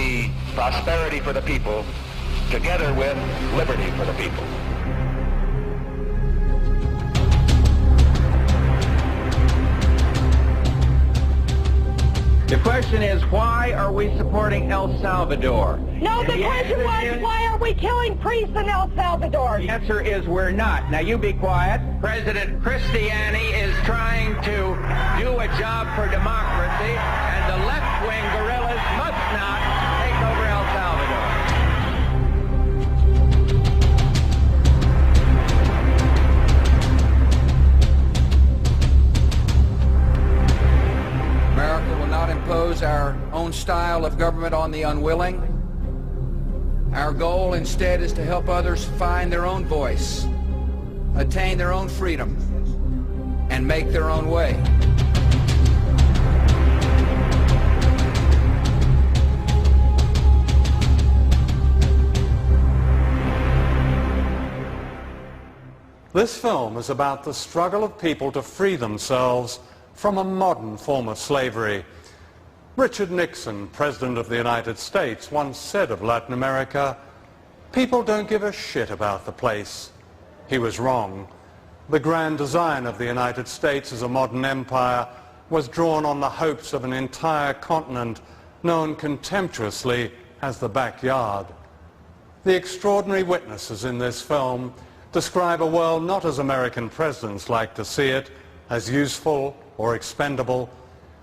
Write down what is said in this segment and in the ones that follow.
be prosperity for the people, together with liberty for the people. The question is, why are we supporting El Salvador? No, the question was, why are we killing priests in El Salvador? The answer is we're not. Now you be quiet. President Cristiani is trying to do a job for democracy, and the left-wing guerrillas must not take over El Salvador. America will not impose our own style of government on the unwilling. Our goal instead is to help others find their own voice, attain their own freedom, and make their own way. This film is about the struggle of people to free themselves from a modern form of slavery. Richard Nixon, President of the United States, once said of Latin America, "People don't give a shit about the place." He was wrong. The grand design of the United States as a modern empire was drawn on the hopes of an entire continent known contemptuously as the backyard. The extraordinary witnesses in this film describe a world not as American presidents like to see it, as useful or expendable.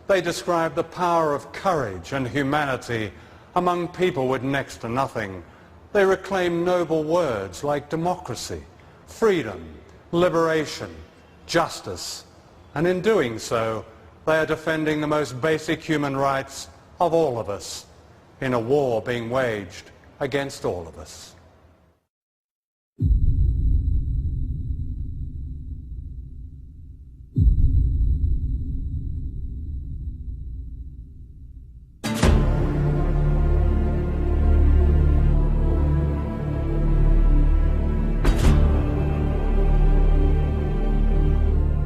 They describe the power of courage and humanity among people with next to nothing. They reclaim noble words like democracy, freedom, liberation, justice, and in doing so, they are defending the most basic human rights of all of us in a war being waged against all of us.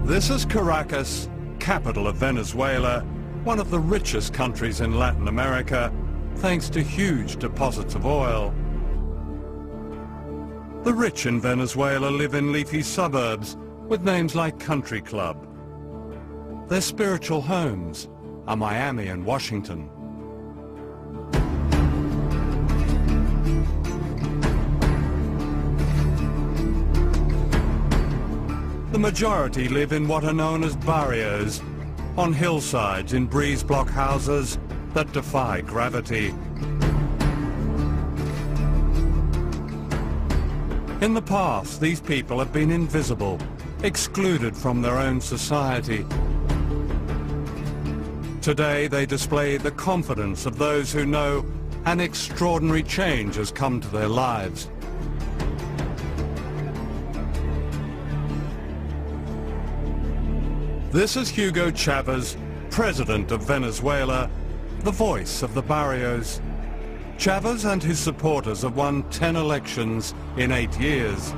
This is Caracas, capital of Venezuela, one of the richest countries in Latin America, thanks to huge deposits of oil. The rich in Venezuela live in leafy suburbs with names like Country Club. Their spiritual homes are Miami and Washington. The majority live in what are known as barrios, on hillsides in breeze block houses that defy gravity. In the past, these people have been invisible, excluded from their own society. Today, they display the confidence of those who know an extraordinary change has come to their lives. This is Hugo Chavez, President of Venezuela, the voice of the barrios. Chavez and his supporters have won 10 elections in 8 years.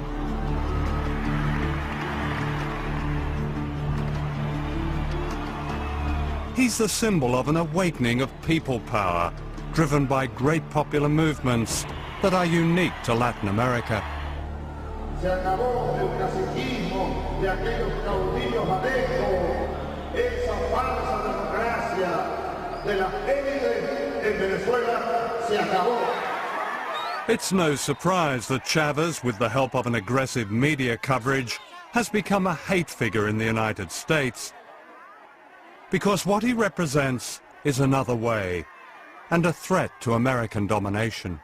He's the symbol of an awakening of people power, driven by great popular movements that are unique to Latin America. Se acabó el caciquismo de aquellos caudillos adentro, esa falsa democracia de las élites en Venezuela se acabó. It's no surprise that Chavez, with the help of an aggressive media coverage, has become a hate figure in the United States. Because what he represents is another way, and a threat to American domination.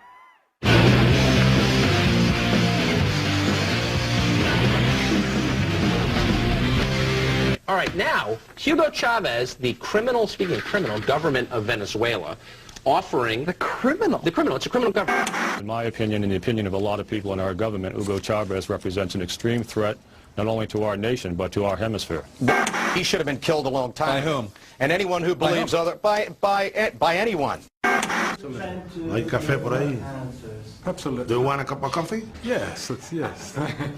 All right, now, Hugo Chavez, the speaking of criminal, government of Venezuela, offering... The criminal, it's a criminal government. In my opinion, in the opinion of a lot of people in our government, Hugo Chavez represents an extreme threat, not only to our nation, but to our hemisphere. He should have been killed a long time. By whom? And anyone who believes by anyone. ¿No hay café por ahí? Absolutely. Do you want a cup of coffee? Yes, yes.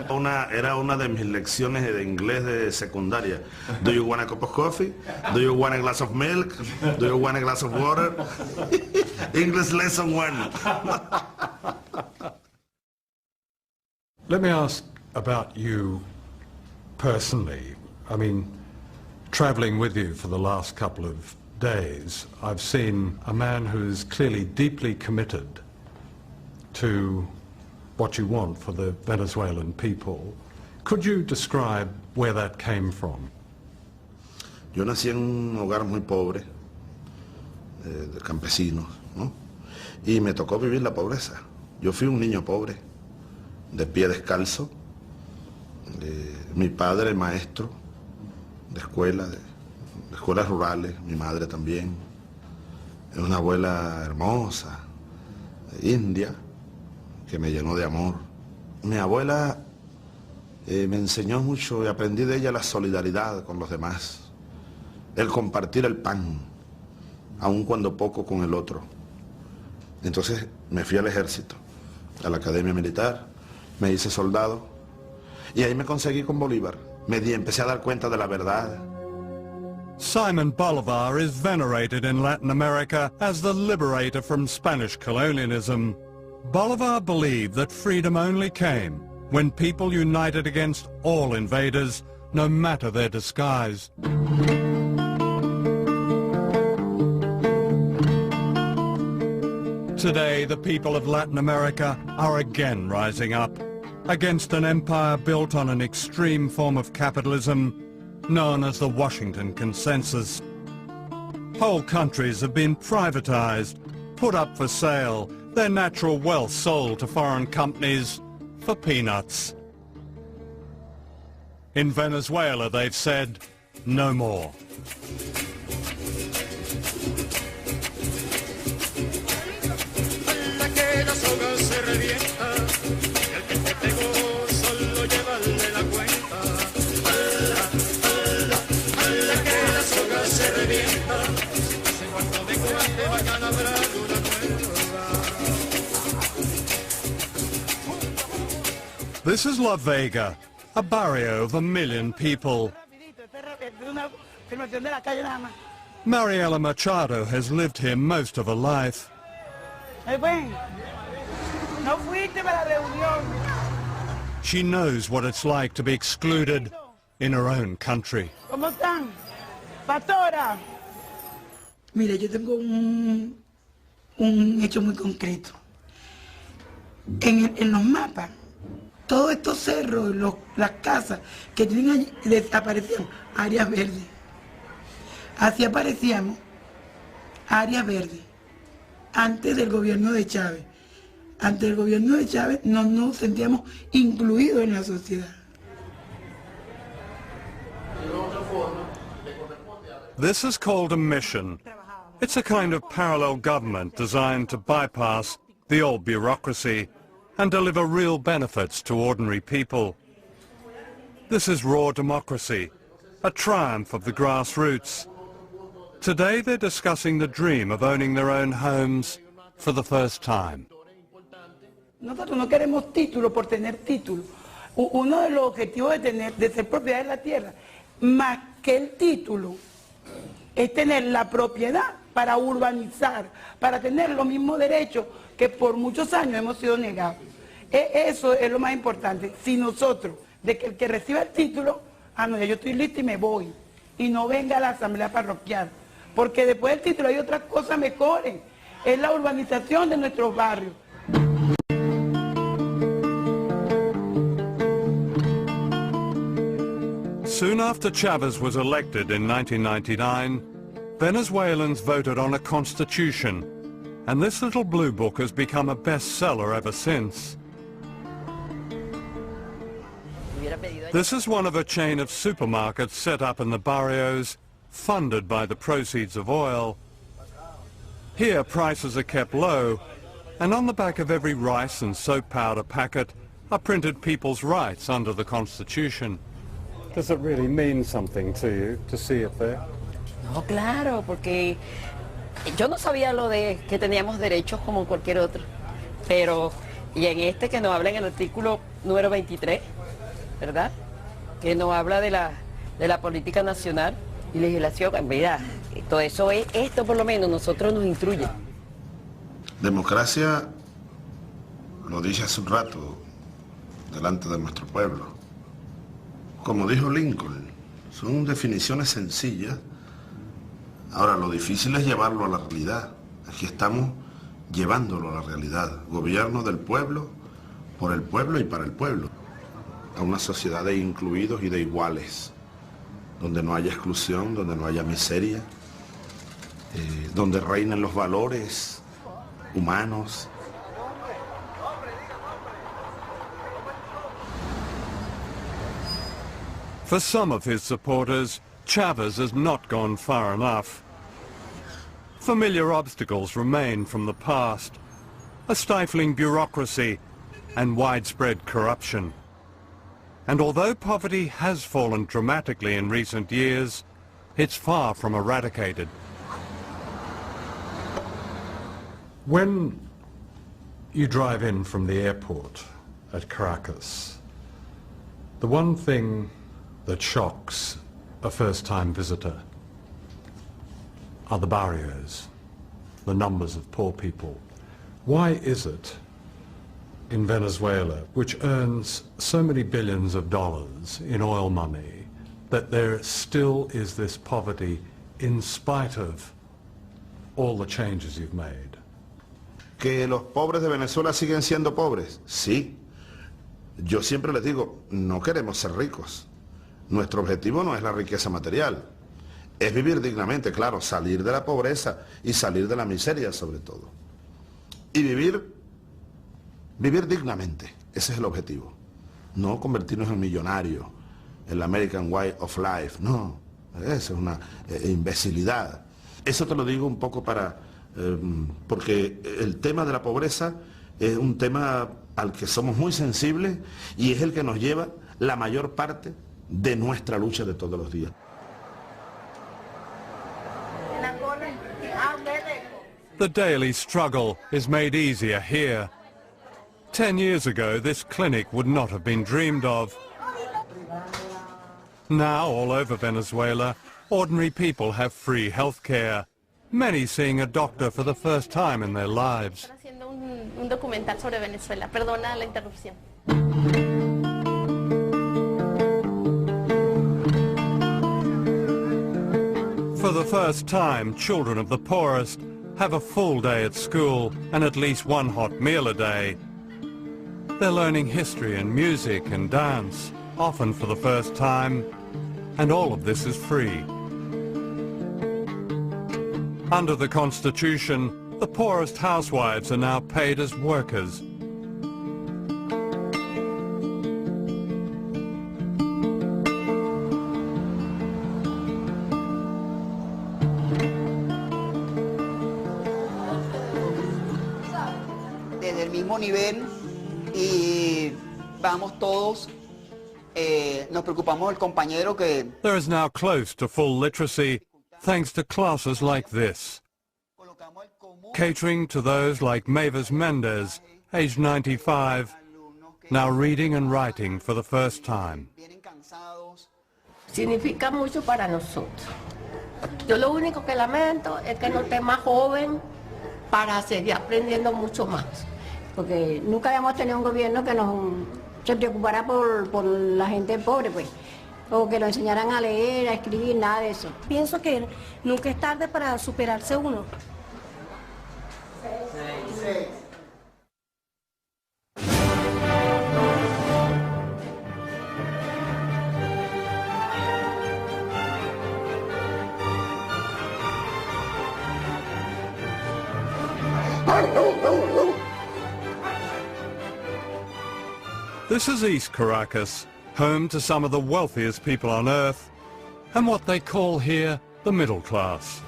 Era una de mis lecciones de inglés de secundaria. Do you want a cup of coffee? Do you want a glass of milk? Do you want a glass of water? English lesson 1. Let me ask about you personally. I mean, traveling with you for the last couple of days, I've seen a man who's clearly deeply committed to what you want for the Venezuelan people. Could you describe where that came from? Yo nací en un hogar muy pobre, de campesinos, ¿no? Y me tocó vivir la pobreza. Yo fui un niño pobre, de pie descalzo. Mi padre, maestro de escuela, de escuelas rurales, mi madre también. Es una abuela hermosa, india, que me llenó de amor. Mi abuela me enseñó mucho y aprendí de ella la solidaridad con los demás, el compartir el pan, aun cuando poco con el otro. Entonces me fui al ejército, a la academia militar, me hice soldado y ahí me conseguí con Bolívar. Empecé a dar cuenta de la verdad. Simon Bolivar is venerated in Latin America as the liberator from Spanish colonialism. Bolivar believed that freedom only came when people united against all invaders, no matter their disguise. Today, the people of Latin America are again rising up against an empire built on an extreme form of capitalism known as the Washington Consensus. Whole countries have been privatized, put up for sale, their natural wealth sold to foreign companies for peanuts. In Venezuela, they've said, no more. This is La Vega, a barrio of 1 million people. Mariela Machado has lived here most of her life. She knows what it's like to be excluded in her own country. Mire, yo tengo un hecho muy concreto. En los mapas, todos estos cerros, las casas que tienen allí, desaparecían áreas verdes. Así aparecíamos áreas verdes antes del gobierno de Chávez. Ante el gobierno de Chávez no nos sentíamos incluidos en la sociedad. This is called a mission. It's a kind of parallel government designed to bypass the old bureaucracy and deliver real benefits to ordinary people. This is raw democracy, a triumph of the grassroots. Today they're discussing the dream of owning their own homes for the first time. Nosotros no queremos título por tener título. Uno de los objetivos de ser propiedad de la tierra, más que el título, es tener la propiedad para urbanizar, para tener los mismos derechos que por muchos años hemos sido negados. Eso es lo más importante. Si nosotros, de que el que reciba el título, no, ya yo estoy listo y me voy, y no venga a la asamblea parroquial, porque después del título hay otras cosas mejores, es la urbanización de nuestros barrios. Soon after Chavez was elected in 1999, Venezuelans voted on a constitution, and this little blue book has become a bestseller ever since. This is one of a chain of supermarkets set up in the barrios, funded by the proceeds of oil. Here prices are kept low, and on the back of every rice and soap powder packet are printed people's rights under the Constitution. Does it really mean something to you to see it there? No, claro, porque Yo no sabía lo de que teníamos derechos como cualquier otro, pero y en este que nos habla en el artículo número 23, ¿verdad? Que nos habla de la política nacional y legislación, mira, todo eso es, esto por lo menos nosotros nos instruye. Democracia, lo dije hace un rato, delante de nuestro pueblo. Como dijo Lincoln, son definiciones sencillas. Ahora, lo difícil es llevarlo a la realidad. Aquí estamos llevándolo a la realidad. Gobierno del pueblo, por el pueblo y para el pueblo. A una sociedad de incluidos y de iguales, donde no haya exclusión, donde no haya miseria, donde reinen los valores humanos. For some of his supporters, Chavez has not gone far enough. Familiar obstacles remain from the past, a stifling bureaucracy and widespread corruption. And although poverty has fallen dramatically in recent years, it's far from eradicated. When you drive in from the airport at Caracas, the one thing that shocks a first-time visitor are the barrios, the numbers of poor people. Why is it in Venezuela, which earns so many billions of dollars in oil money, that there still is this poverty in spite of all the changes you've made? ¿Que los pobres de Venezuela siguen siendo pobres? Sí. Yo siempre les digo, no queremos ser ricos. Nuestro objetivo no es la riqueza material. Es vivir dignamente, claro, salir de la pobreza y salir de la miseria sobre todo. Y vivir dignamente. Ese es el objetivo. No convertirnos en millonarios, el American Way of Life. No, esa es una imbecilidad. Eso te lo digo un poco porque el tema de la pobreza es un tema al que somos muy sensibles y es el que nos lleva la mayor parte de nuestra lucha de todos los días. The daily struggle is made easier here. 10 years ago, this clinic would not have been dreamed of. Now, all over Venezuela, ordinary people have free health care, many seeing a doctor for the first time in their lives. Haciendo un documental sobre Venezuela. Perdona la interrupción. For the first time, children of the poorest have a full day at school and at least one hot meal a day. They're learning history and music and dance, often for the first time, and all of this is free. Under the Constitution, the poorest housewives are now paid as workers. Desde el mismo nivel y vamos todos, nos preocupamos del compañero que... There is now close to full literacy thanks to classes like this, catering to those like Mavis Mendez, aged 95, now reading and writing for the first time. Significa mucho para nosotros. Yo lo único que lamento es que no esté más joven para seguir aprendiendo mucho más. Porque nunca habíamos tenido un gobierno que se preocupara por la gente pobre, pues. O que lo enseñaran a leer, a escribir, nada de eso. Pienso que nunca es tarde para superarse uno. This is East Caracas, home to some of the wealthiest people on earth, and what they call here the middle class.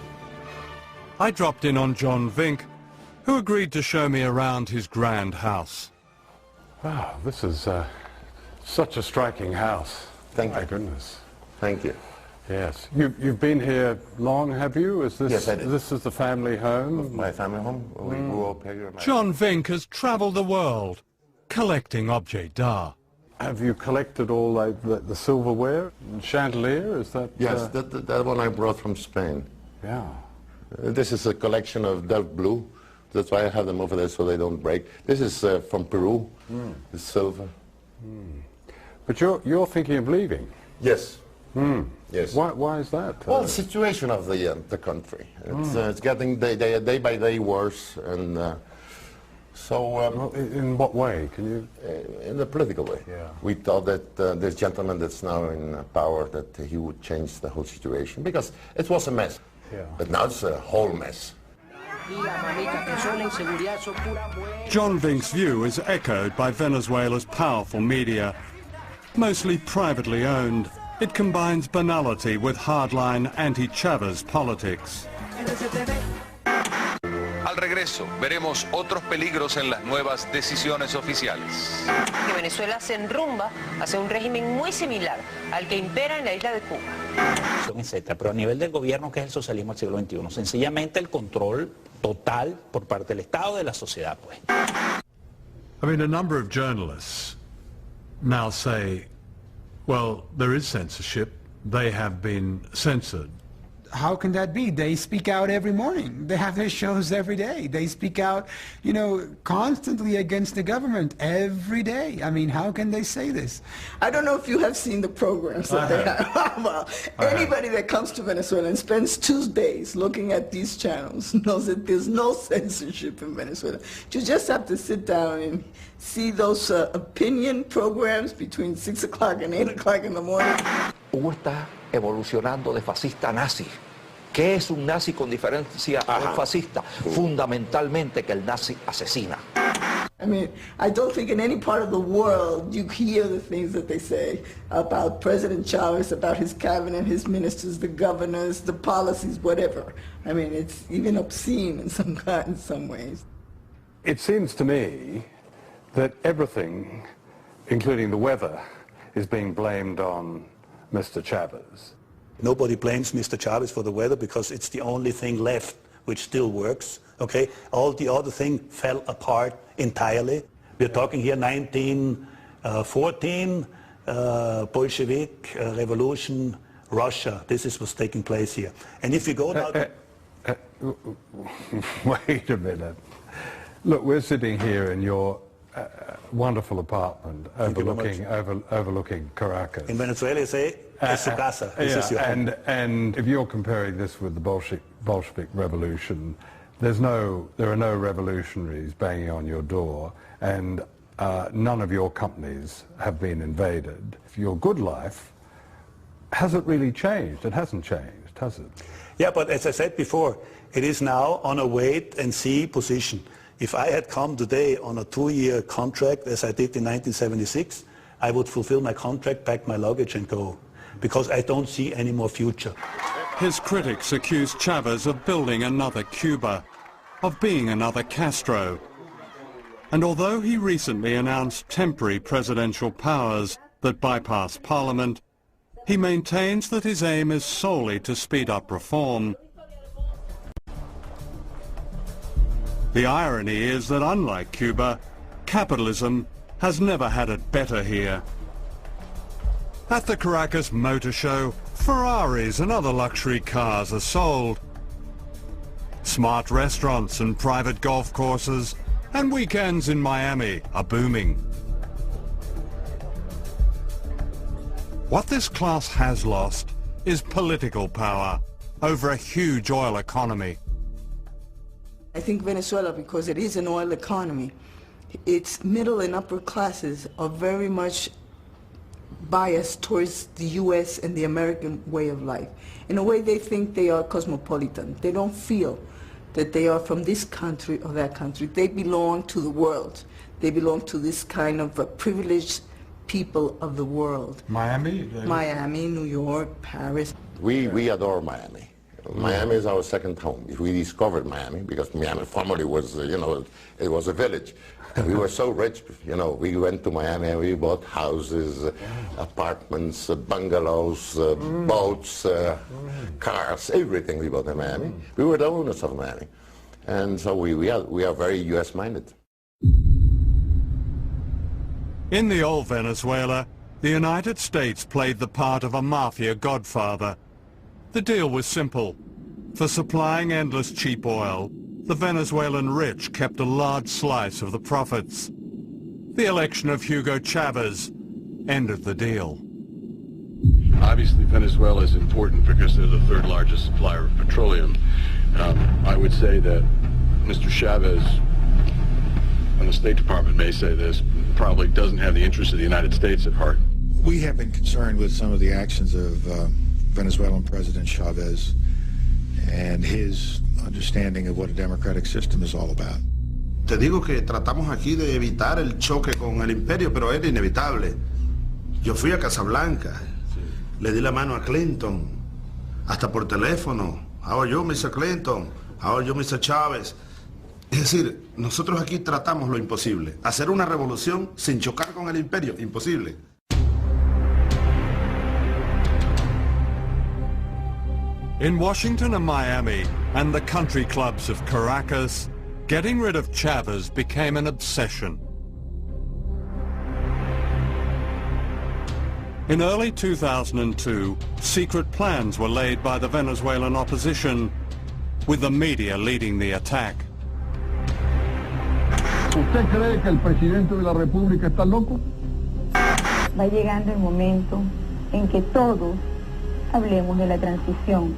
I dropped in on John Vink, who agreed to show me around his grand house. Wow, this is such a striking house. Thank you. My goodness. Thank you. Yes. You've been here long, have you? Is this, yes, I did. This is the family home? My family home. We grew up here. John Vink has travelled the world collecting objets d'art. Have you collected all the silverware and chandelier? Is that? Yes, that one I brought from Spain. Yeah. This is a collection of Delft blue. That's why I have them over there so they don't break. This is from Peru. It's silver. But you're thinking of leaving? Yes. Yes. Why is that? Well, the situation of the country. It's getting day by day worse, and so. Well, in what way? Can you? In the political way. Yeah. We thought that this gentleman that's now in power, that he would change the whole situation, because it was a mess. Yeah. But now it's a whole mess. John Vink's view is echoed by Venezuela's powerful media. Mostly privately owned, it combines banality with hardline anti-Chavez politics. Al regreso, veremos otros peligros en las nuevas decisiones oficiales. Que Venezuela se enrumba hacia un régimen muy similar al que impera en la isla de Cuba. Etcétera. Pero a nivel del gobierno, ¿qué es el socialismo del siglo XXI? Sencillamente el control total por parte del Estado de la sociedad, pues. I mean, a number of journalists now say, well, there is censorship. They have been censored. How can that be? They speak out every morning. They have their shows every day. They speak out, you know, constantly against the government every day. I mean, how can they say this? I don't know if you have seen the programs that they have. Well, anybody that comes to Venezuela and spends 2 days looking at these channels knows that there's no censorship in Venezuela. You just have to sit down and see those opinion programs between 6 o'clock and 8 o'clock in the morning. Hugo está evolucionando de fascista a nazi. ¿Qué es un nazi con diferencia a un fascista? Fundamentalmente que el nazi asesina. I mean, I don't think in any part of the world you hear the things that they say about President Chavez, about his cabinet, his ministers, the governors, the policies, whatever. I mean, it's even obscene in some ways. It seems to me that everything, including the weather, is being blamed on Mr. Chavez. Nobody blames Mr. Chavez for the weather because it's the only thing left which still works. Okay, all the other thing fell apart entirely. We're talking here 1914, Bolshevik revolution, Russia. This is what's taking place here. And if you go now... Wait a minute. Look, we're sitting here in your wonderful apartment overlooking Caracas. In Venezuela, you say, es su casa. This is your home. And if you're comparing this with the Bolshevik Revolution, there are no revolutionaries banging on your door, and none of your companies have been invaded. Your good life hasn't really changed. It hasn't changed, has it? Yeah, but as I said before, it is now on a wait-and-see position. If I had come today on a 2-year contract, as I did in 1976, I would fulfill my contract, pack my luggage and go, because I don't see any more future. His critics accuse Chavez of building another Cuba, of being another Castro. And although he recently announced temporary presidential powers that bypass Parliament, he maintains that his aim is solely to speed up reform. The irony is that unlike Cuba, capitalism has never had it better here. At the Caracas Motor Show, Ferraris and other luxury cars are sold. Smart restaurants and private golf courses and weekends in Miami are booming. What this class has lost is political power over a huge oil economy. I think Venezuela, because it is an oil economy, its middle and upper classes are very much biased towards the U.S. and the American way of life. In a way, they think they are cosmopolitan. They don't feel that they are from this country or that country. They belong to the world. They belong to this kind of privileged people of the world. Miami? Miami, New York, Paris. We adore Miami. Miami is our second home. If we discovered Miami, because Miami formerly was, it was a village. And we were so rich, we went to Miami and we bought houses, apartments, bungalows, boats, cars, everything we bought in Miami. We were the owners of Miami. And so we are very US-minded. In the old Venezuela, the United States played the part of a mafia godfather. The deal was simple. For supplying endless cheap oil, the Venezuelan rich kept a large slice of the profits. The election of Hugo Chavez ended the deal. Obviously, Venezuela is important because they're the third largest supplier of petroleum. I would say that Mr. Chavez, and the State Department may say this, probably doesn't have the interests of the United States at heart. We have been concerned with some of the actions of Venezuelan President Chavez and his understanding of what a democratic system is all about. Te digo que tratamos aquí de evitar el choque con el imperio, pero era inevitable. Yo fui a Casablanca, le di la mano a Clinton, hasta por teléfono. How are you, Mr. Clinton? How are you, Mr. Chavez? Es decir, nosotros aquí tratamos lo imposible. Hacer una revolución sin chocar con el imperio, imposible. In Washington and Miami and the country clubs of Caracas, getting rid of Chavez became an obsession. In early 2002, secret plans were laid by the Venezuelan opposition, with the media leading the attack. ¿Usted cree que el presidente de la República está loco? Va llegando el momento en que todos hablemos de la transición.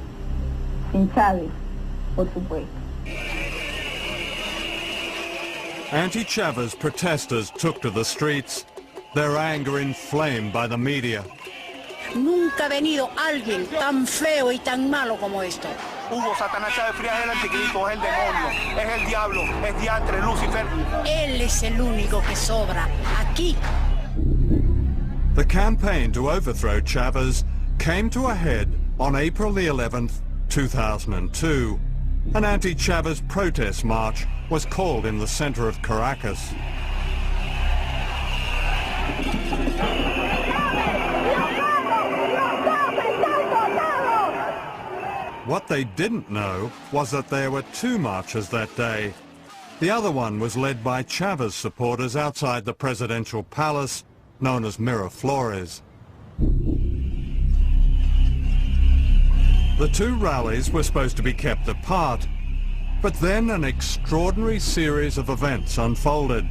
Sin Chávez, por supuesto. Anti-Chavez protesters took to the streets, their anger inflamed by the media. Nunca ha venido alguien tan feo y tan malo como esto. Hugo Satanás Chávez Frías es el anticristo, es el demonio, es el diablo, es diantre, Lucifer. Él es el único que sobra aquí. The campaign to overthrow Chavez came to a head on April the 11th, 2002. An anti-Chavez protest march was called in the center of Caracas. What they didn't know was that there were two marches that day. The other one was led by Chavez supporters outside the presidential palace, known as Miraflores. The two rallies were supposed to be kept apart, but then an extraordinary series of events unfolded.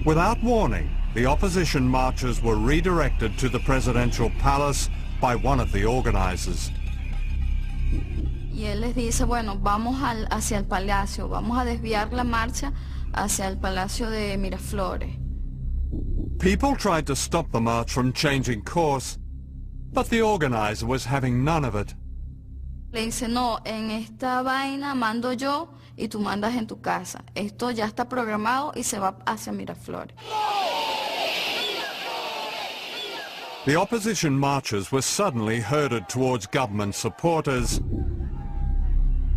Without warning, the opposition marchers were redirected to the presidential palace by one of the organizers. Y él les dice, bueno, vamos hacia el palacio, vamos a desviar la marcha hacia el palacio de Miraflores. People tried to stop the march from changing course, but the organizer was having none of it. Le dice, no, en esta vaina mando yo y tú mandas en tu casa. Esto ya está programado y se va hacia Miraflores. The opposition marchers were suddenly herded towards government supporters.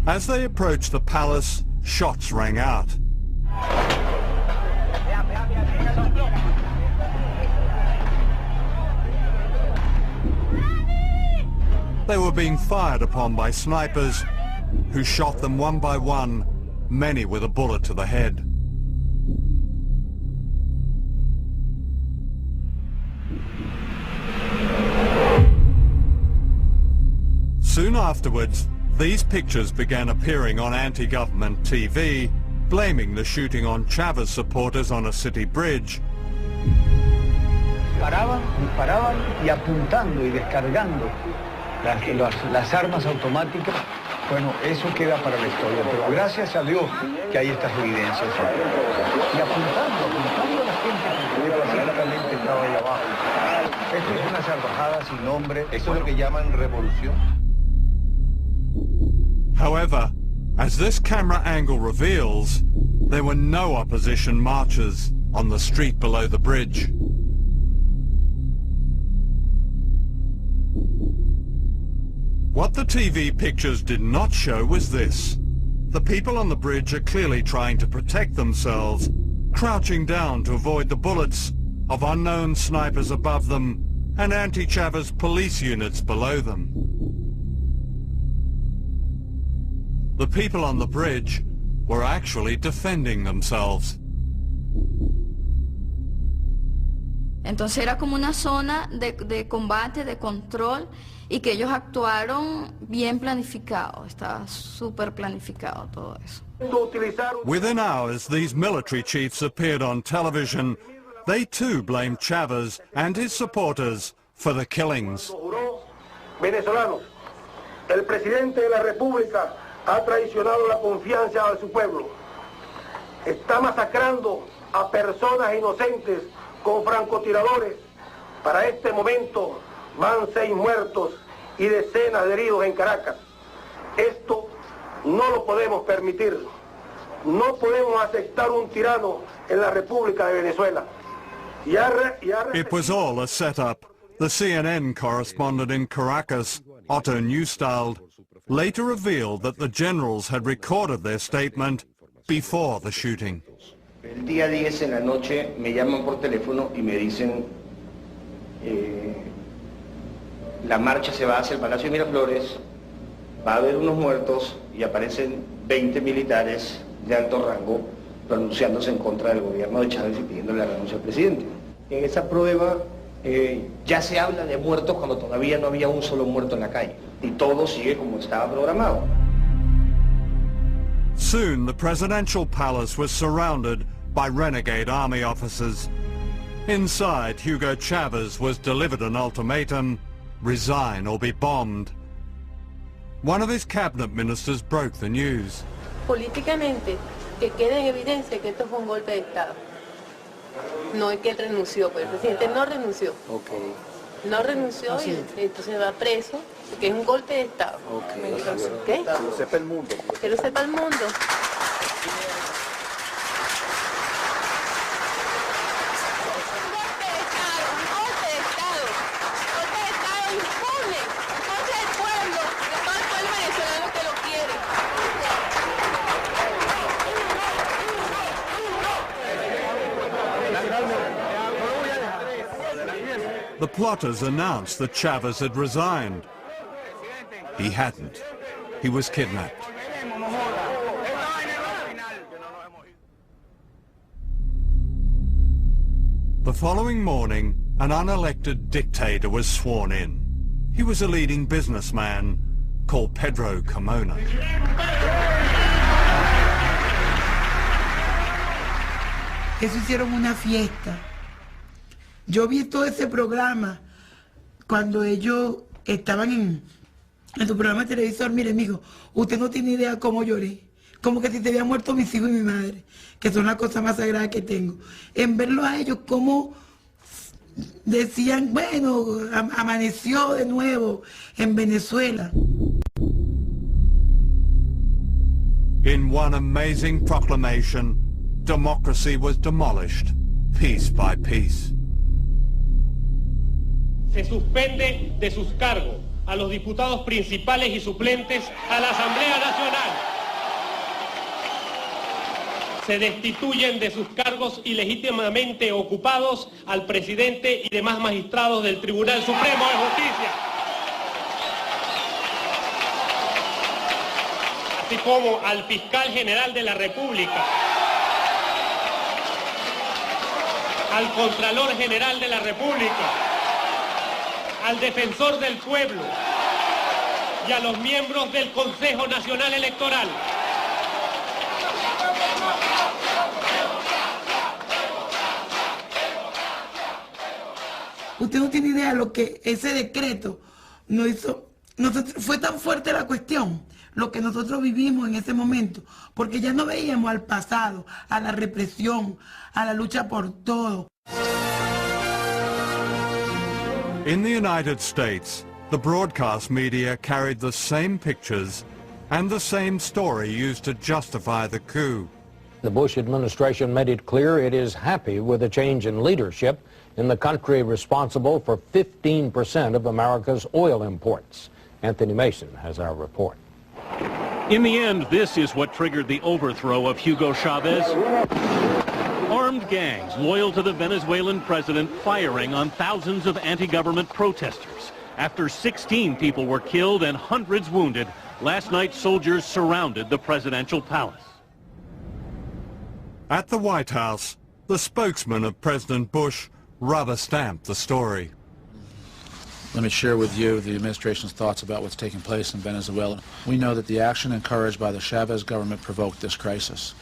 As they approached the palace, shots rang out. They were being fired upon by snipers, who shot them one by one, many with a bullet to the head. Soon afterwards, these pictures began appearing on anti-government TV, blaming the shooting on Chavez supporters on a city bridge. Disparaban y apuntando y descargando las armas automáticas. Bueno, eso queda para la historia, pero gracias a Dios que hay estas evidencias. Y apuntando a la gente que pacíficamente estaba ahí abajo. Esto es una salvajada sin nombre. Esto es lo que llaman revolución. However, as this camera angle reveals, there were no opposition marchers on the street below the bridge. What the TV pictures did not show was this. The people on the bridge are clearly trying to protect themselves, crouching down to avoid the bullets of unknown snipers above them and anti-Chavez police units below them. The people on the bridge were actually defending themselves. Entonces era como una zona de combate, de control, y que ellos actuaron bien planificado, estaba súper planificado todo eso. Within hours, these military chiefs appeared on television. They too blamed Chavez and his supporters for the killings. Venezolanos, el presidente de la República ha traicionado la confianza de su pueblo. Está masacrando a personas inocentes con francotiradores. Para este momento van 6 muertos y decenas de heridos en Caracas. Esto no lo podemos permitir. No podemos aceptar un tirano en la República de Venezuela. It was all a setup. The CNN correspondent in Caracas, Otto Neustald, later revealed that the generals had recorded their statement before the shooting. El día 10 en la noche me llaman por teléfono y me dicen la marcha se va hacia el Palacio de Miraflores, va a haber unos muertos y aparecen 20 militares de alto rango pronunciándose en contra del gobierno de Chávez y pidiéndole la renuncia al presidente. En esa prueba ya se habla de muertos cuando todavía no había un solo muerto en la calle y todo sigue como estaba programado. Soon the presidential palace was surrounded by renegade army officers. Inside, Hugo Chavez was delivered an ultimatum: resign or be bombed. One of his cabinet ministers broke the news. Políticamente, que quede en evidencia que esto fue un golpe de Estado. No es que él renunció, pero el presidente no renunció. Okay. No renunció y entonces va preso, porque es un golpe de Estado. ¿Qué? Que lo sepa el mundo. Que lo sepa el mundo. The plotters announced that Chavez had resigned. He hadn't. He was kidnapped. The following morning, an unelected dictator was sworn in. He was a leading businessman called Pedro Carmona. Eso hicieron una fiesta. Yo vi todo ese programa cuando ellos estaban en su programa de televisor. Mire, mijo, usted no tiene idea cómo lloré. Como que si se habían muerto mis hijos y mi madre, que son las cosas más sagradas que tengo. En verlo a ellos, como decían, bueno, amaneció de nuevo en Venezuela. In one amazing proclamation, democracy was demolished, piece by piece. Se suspende de sus cargos a los diputados principales y suplentes a la Asamblea Nacional. Se destituyen de sus cargos ilegítimamente ocupados al presidente y demás magistrados del Tribunal Supremo de Justicia. Así como al fiscal general de la República, al Contralor General de la República, al Defensor del Pueblo y a los miembros del Consejo Nacional Electoral. Usted no tiene idea de lo que ese decreto nos hizo. Fue tan fuerte la cuestión, lo que nosotros vivimos en ese momento, porque ya no veíamos al pasado, a la represión, a la lucha por todo. In the United States, the broadcast media carried the same pictures and the same story used to justify the coup. The Bush administration made it clear it is happy with the change in leadership in the country responsible for 15% of America's oil imports. Anthony Mason has our report. In the end, this is what triggered the overthrow of Hugo Chavez. Armed gangs loyal to the Venezuelan president firing on thousands of anti-government protesters. After 16 people were killed and hundreds wounded, last night soldiers surrounded the presidential palace. At the White House, the spokesman of President Bush rubber-stamped the story. Let me share with you the administration's thoughts about what's taking place in Venezuela. We know that the action encouraged by the Chavez government provoked this crisis.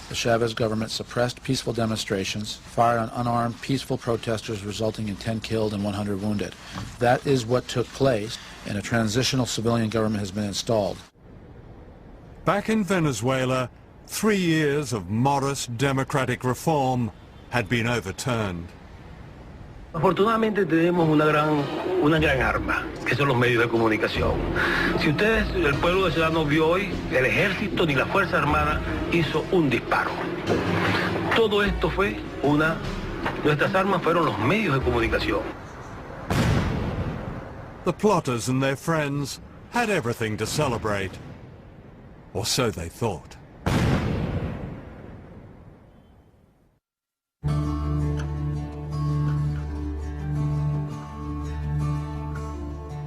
The Chavez government suppressed peaceful demonstrations, fired on unarmed, peaceful protesters, resulting in 10 killed and 100 wounded. That is what took place, and a transitional civilian government has been installed. Back in Venezuela, 3 years of modest democratic reform had been overturned. Afortunadamente tenemos una gran arma, que son los medios de comunicación. Si ustedes, el pueblo venezolano vio hoy, el ejército ni la Fuerza Armada hizo un disparo. Todo esto fue nuestras armas fueron los medios de comunicación. The plotters and their friends had everything to celebrate, or so they thought.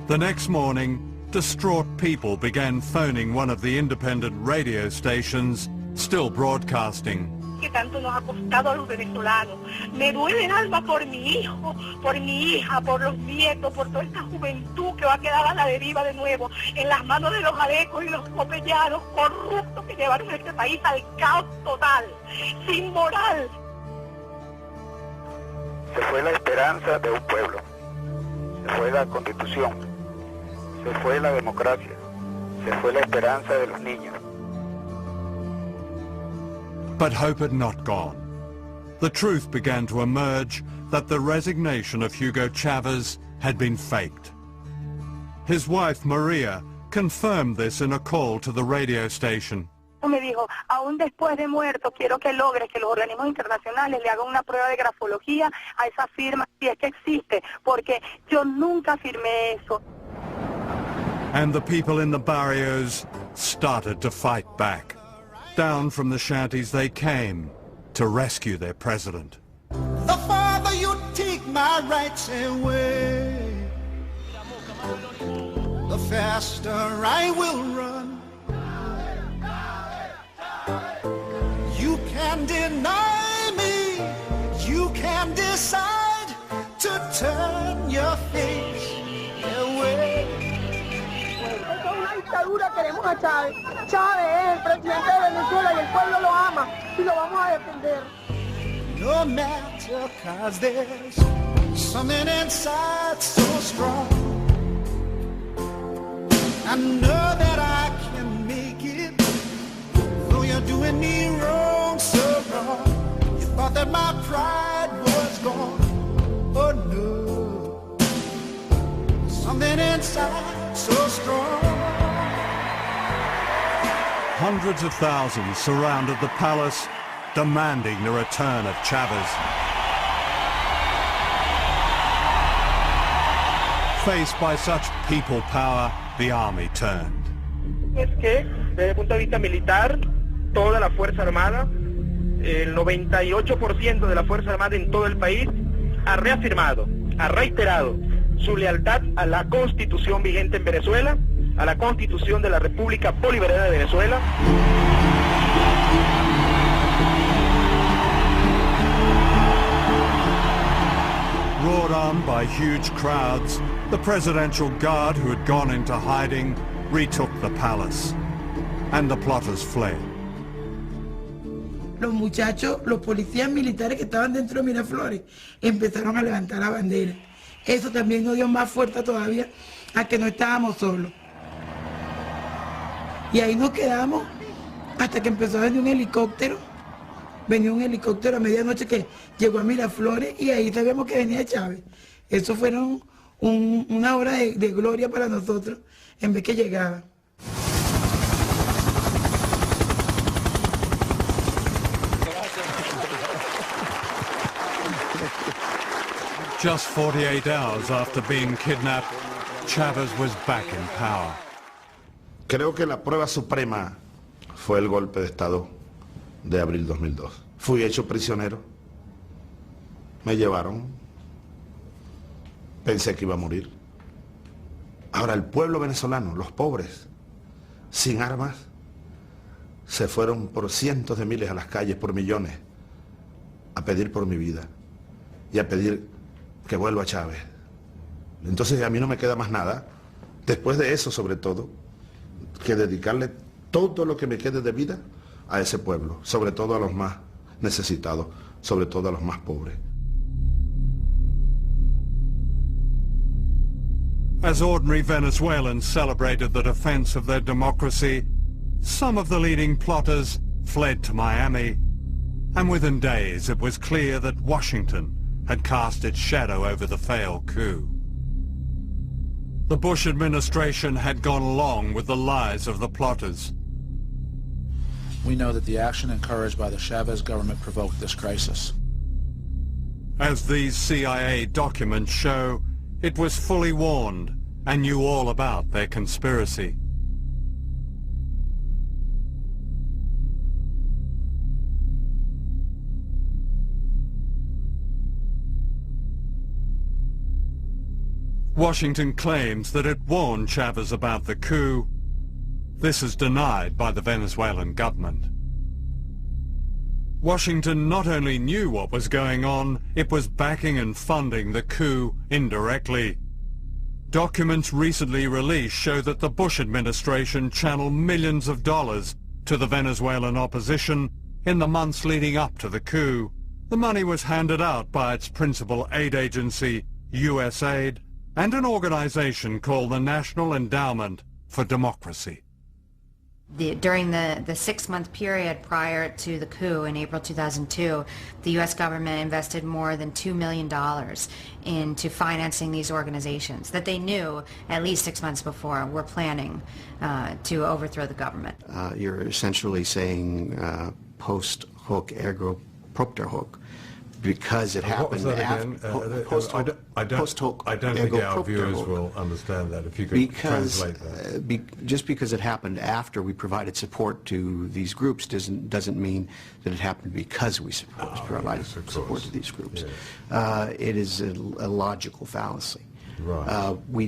The next morning, distraught people began phoning one of the independent radio stations still broadcasting. Que tanto nos ha costado a los venezolanos. Me duele el alma por mi hijo, por mi hija, por los nietos, por toda esta juventud que va a quedar a la deriva de nuevo en las manos de los alecos y los copellanos corruptos que llevaron a este país al caos total, sin moral. Se fue la esperanza de un pueblo, se fue la Constitución, se fue la democracia, se fue la esperanza de los niños. But hope had not gone. The truth began to emerge that the resignation of Hugo Chavez had been faked. His wife, Maria, confirmed this in a call to the radio station. Me dijo, aún después de muerto, quiero que logres que los organismos internacionales le hagan una prueba de grafología a esa firma, si es que existe, porque yo nunca firmé eso. And the people in the barrios started to fight back. Down from the shanties they came to rescue their president. The farther you take my rights away, the faster I will run. You can deny me, you can decide to turn your face away. Esto es una dictadura, queremos a Chávez. Chávez es el presidente de Venezuela y el pueblo lo ama y lo vamos a defender. No matter, 'cause there's something inside so strong. I know that I can make it, though you're doing me wrong, so wrong. You thought that my pride was gone. Oh no, something inside so strong. Hundreds of thousands surrounded the palace, demanding the return of Chavez. Faced by such people power, the army turned. Es que, desde el punto de vista militar, toda la Fuerza Armada, el 98% de la Fuerza Armada en todo el país, ha reafirmado, ha reiterado su lealtad a la Constitución vigente en Venezuela, a la Constitución de la República Bolivariana de Venezuela. Roared on by huge crowds, the Presidential Guard, who had gone into hiding, retook the palace, and the plotters fled. Los muchachos, los policías militares que estaban dentro de Miraflores, empezaron a levantar la bandera. Eso también nos dio más fuerza todavía a que no estábamos solos. Y ahí nos quedamos hasta que empezó a venir un helicóptero. Venía un helicóptero a medianoche que llegó a Miraflores y ahí sabíamos que venía Chávez. Eso fueron una hora de gloria para nosotros en vez que llegaba. Just 48 hours after being kidnapped, Chavez was back in power. Creo que la prueba suprema fue el golpe de Estado de abril 2002. Fui hecho prisionero, me llevaron, pensé que iba a morir. Ahora el pueblo venezolano, los pobres, sin armas, se fueron por cientos de miles a las calles, por millones, a pedir por mi vida y a pedir que vuelva Chávez. Entonces a mí no me queda más nada, después de eso sobre todo, que dedicarle todo lo que me quede de vida a ese pueblo, sobre todo a los más necesitados, sobre todo a los más pobres. As ordinary Venezuelans celebrated the defense of their democracy, some of the leading plotters fled to Miami, and within days it was clear that Washington had cast its shadow over the failed coup. The Bush administration had gone along with the lies of the plotters. We know that the action encouraged by the Chavez government provoked this crisis. As these CIA documents show, it was fully warned and knew all about their conspiracy. Washington claims that it warned Chavez about the coup. This is denied by the Venezuelan government. Washington not only knew what was going on, it was backing and funding the coup indirectly. Documents recently released show that the Bush administration channeled millions of dollars to the Venezuelan opposition in the months leading up to the coup. The money was handed out by its principal aid agency, USAID, and an organization called the National Endowment for Democracy. During the 6-month period prior to the coup in April 2002, the U.S. government invested more than $2 million into financing these organizations that they knew at least 6 months before were planning to overthrow the government. You're essentially saying post hoc ergo propter hoc, because it happened after. I don't think our viewers will understand that. If you could translate that. Just because it happened after we provided support to these groups doesn't mean that it happened because we provided support to these groups. Yeah. It is a logical fallacy. Right. We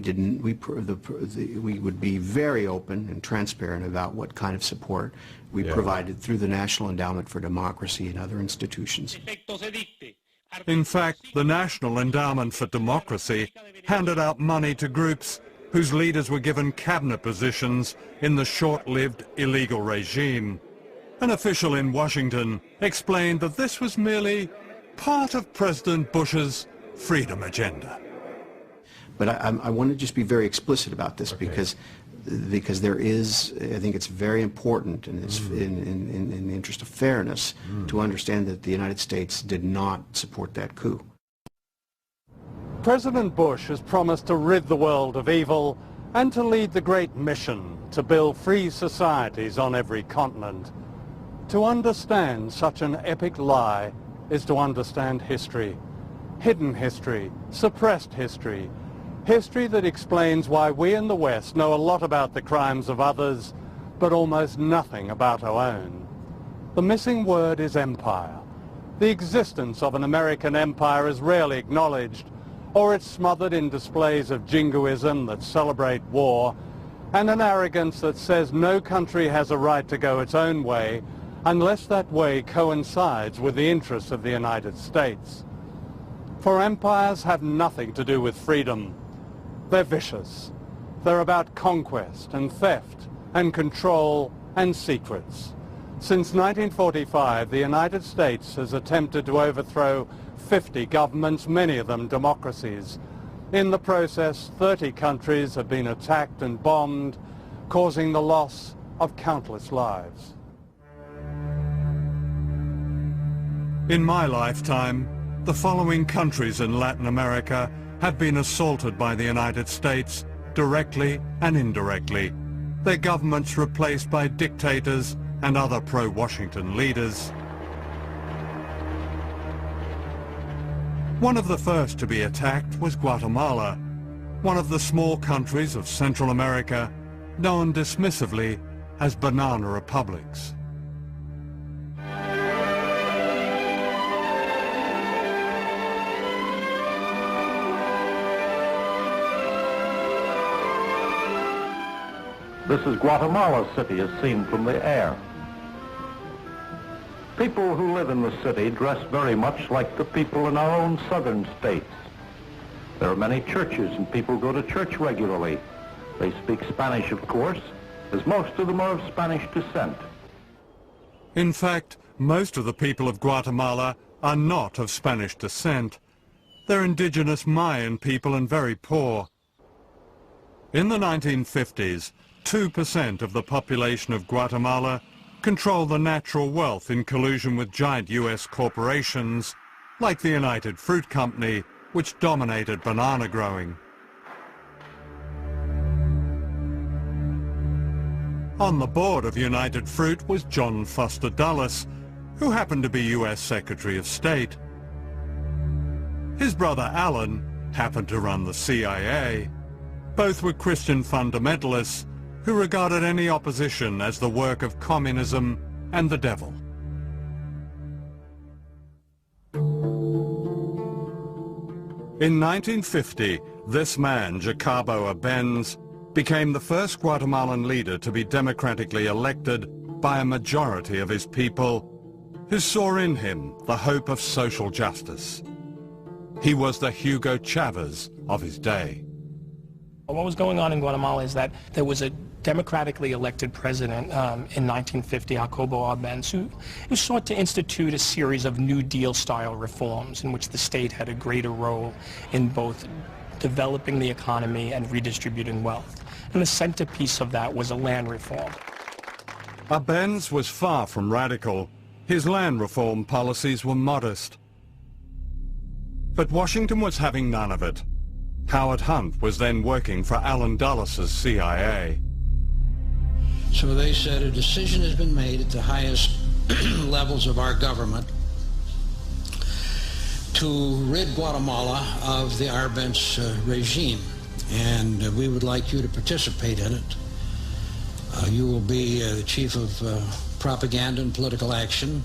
would be very open and transparent about what kind of support we provided through the National Endowment for Democracy and other institutions. In fact, the National Endowment for Democracy handed out money to groups whose leaders were given cabinet positions in the short-lived illegal regime. An official in Washington explained that this was merely part of President Bush's freedom agenda. But I want to just be very explicit about this, because there is, I think it's very important, and it's in the interest of fairness, to understand that the United States did not support that coup. President Bush has promised to rid the world of evil and to lead the great mission to build free societies on every continent. To understand such an epic lie is to understand history, hidden history, suppressed history, history that explains why we in the West know a lot about the crimes of others, but almost nothing about our own. The missing word is empire. The existence of an American empire is rarely acknowledged, or it's smothered in displays of jingoism that celebrate war, and an arrogance that says no country has a right to go its own way unless that way coincides with the interests of the United States. For empires have nothing to do with freedom. They're vicious. They're about conquest and theft and control and secrets. Since 1945, the United States has attempted to overthrow 50 governments, many of them democracies. In the process, 30 countries have been attacked and bombed, causing the loss of countless lives. In my lifetime, the following countries in Latin America have been assaulted by the United States, directly and indirectly. Their governments replaced by dictators and other pro-Washington leaders. One of the first to be attacked was Guatemala. one of the small countries of Central America known dismissively as banana republics. This is Guatemala City as seen from the air. People who live in the city dress very much like the people in our own southern states. There are many churches and people go to church regularly. They speak Spanish, of course, as most of them are of Spanish descent. In fact, most of the people of Guatemala are not of Spanish descent. They're indigenous Mayan people and very poor. In the 1950s, 2% of the population of Guatemala controlled the natural wealth in collusion with giant US corporations like the United Fruit Company, which dominated banana growing. On the board of United Fruit was John Foster Dulles, who happened to be US Secretary of State. His brother Alan happened to run the CIA. Both were Christian fundamentalists who regarded any opposition as the work of communism and the devil. In 1950, this man, Jacobo Arbenz, became the first Guatemalan leader to be democratically elected by a majority of his people, who saw in him the hope of social justice. He was the Hugo Chavez of his day. What was going on in Guatemala is that there was a democratically elected president in 1950, Jacobo Arbenz, who sought to institute a series of New Deal-style reforms in which the state had a greater role in both developing the economy and redistributing wealth. And the centerpiece of that was a land reform. Arbenz was far from radical. His land reform policies were modest. But Washington was having none of it. Howard Hunt was then working for Alan Dulles' CIA. So they said a decision has been made at the highest levels of our government to rid Guatemala of the Arbenz regime, and we would like you to participate in it. You will be the chief of propaganda and political action.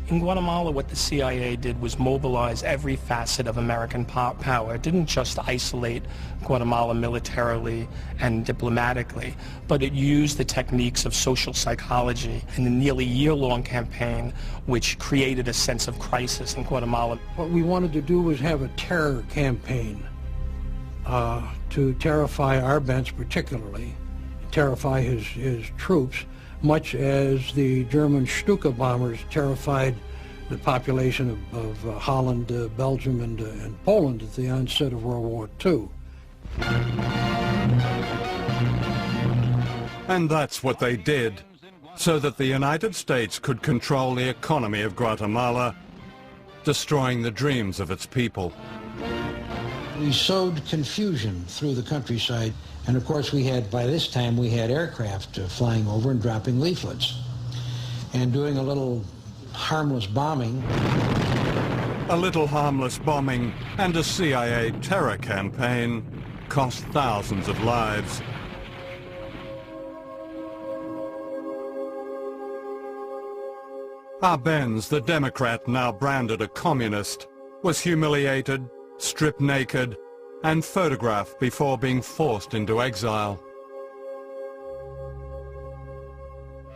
In Guatemala, what the CIA did was mobilize every facet of American power. It didn't just isolate Guatemala militarily and diplomatically, but it used the techniques of social psychology in a nearly year-long campaign which created a sense of crisis in Guatemala. What we wanted to do was have a terror campaign to terrify Arbenz particularly, terrify his troops, much as the German Stuka bombers terrified the population of Holland, Belgium, and Poland at the onset of World War II. And that's what they did, so that the United States could control the economy of Guatemala, destroying the dreams of its people. We sowed confusion through the countryside. And of course by this time we had aircraft flying over and dropping leaflets and doing a little harmless bombing. A little harmless bombing and a CIA terror campaign cost thousands of lives. Arbenz, the Democrat now branded a communist, was humiliated, stripped naked, and photographed before being forced into exile.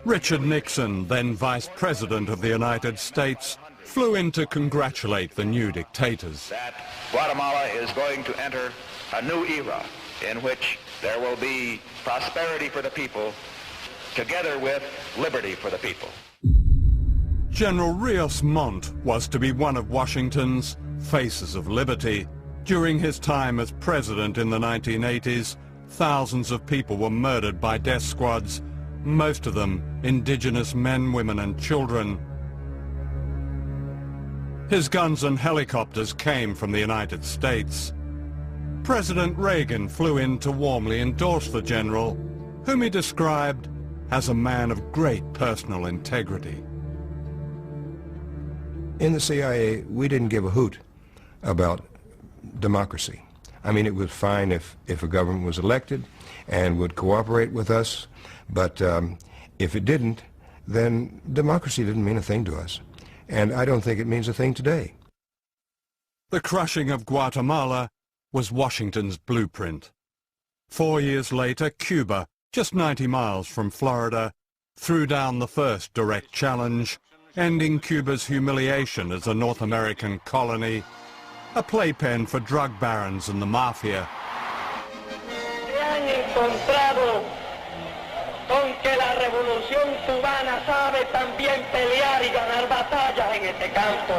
Richard Nixon, then Vice President of the United States, flew in to congratulate the new dictators. That Guatemala is going to enter a new era in which there will be prosperity for the people together with liberty for the people. General Rios Montt was to be one of Washington's faces of liberty. During his time as president in the 1980s, thousands of people were murdered by death squads, most of them indigenous men, women, and children. His guns and helicopters came from the United States. President Reagan flew in to warmly endorse the general, whom he described as a man of great personal integrity. In the CIA, we didn't give a hoot about democracy. I mean, it was fine if a government was elected and would cooperate with us, but if it didn't, then democracy didn't mean a thing to us. And I don't think it means a thing today. The crushing of Guatemala was Washington's blueprint. 4 years later, Cuba, just 90 miles from Florida, threw down the first direct challenge, ending Cuba's humiliation as a North American colony, a playpen for drug barons and the mafia. Se han encontrado con que la revolución cubana sabe también pelear y ganar batallas en este campo.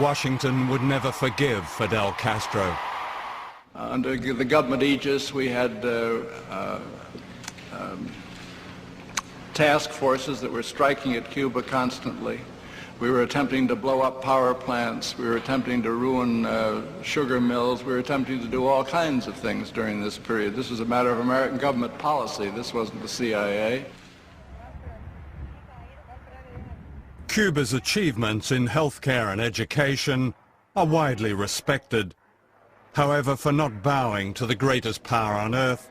Washington would never forgive Fidel Castro. Under the government aegis, we had task forces that were striking at Cuba constantly. We were attempting to blow up power plants. We were attempting to ruin sugar mills. We were attempting to do all kinds of things during this period. This was a matter of American government policy. This wasn't the CIA. Cuba's achievements in healthcare and education are widely respected. However, for not bowing to the greatest power on earth,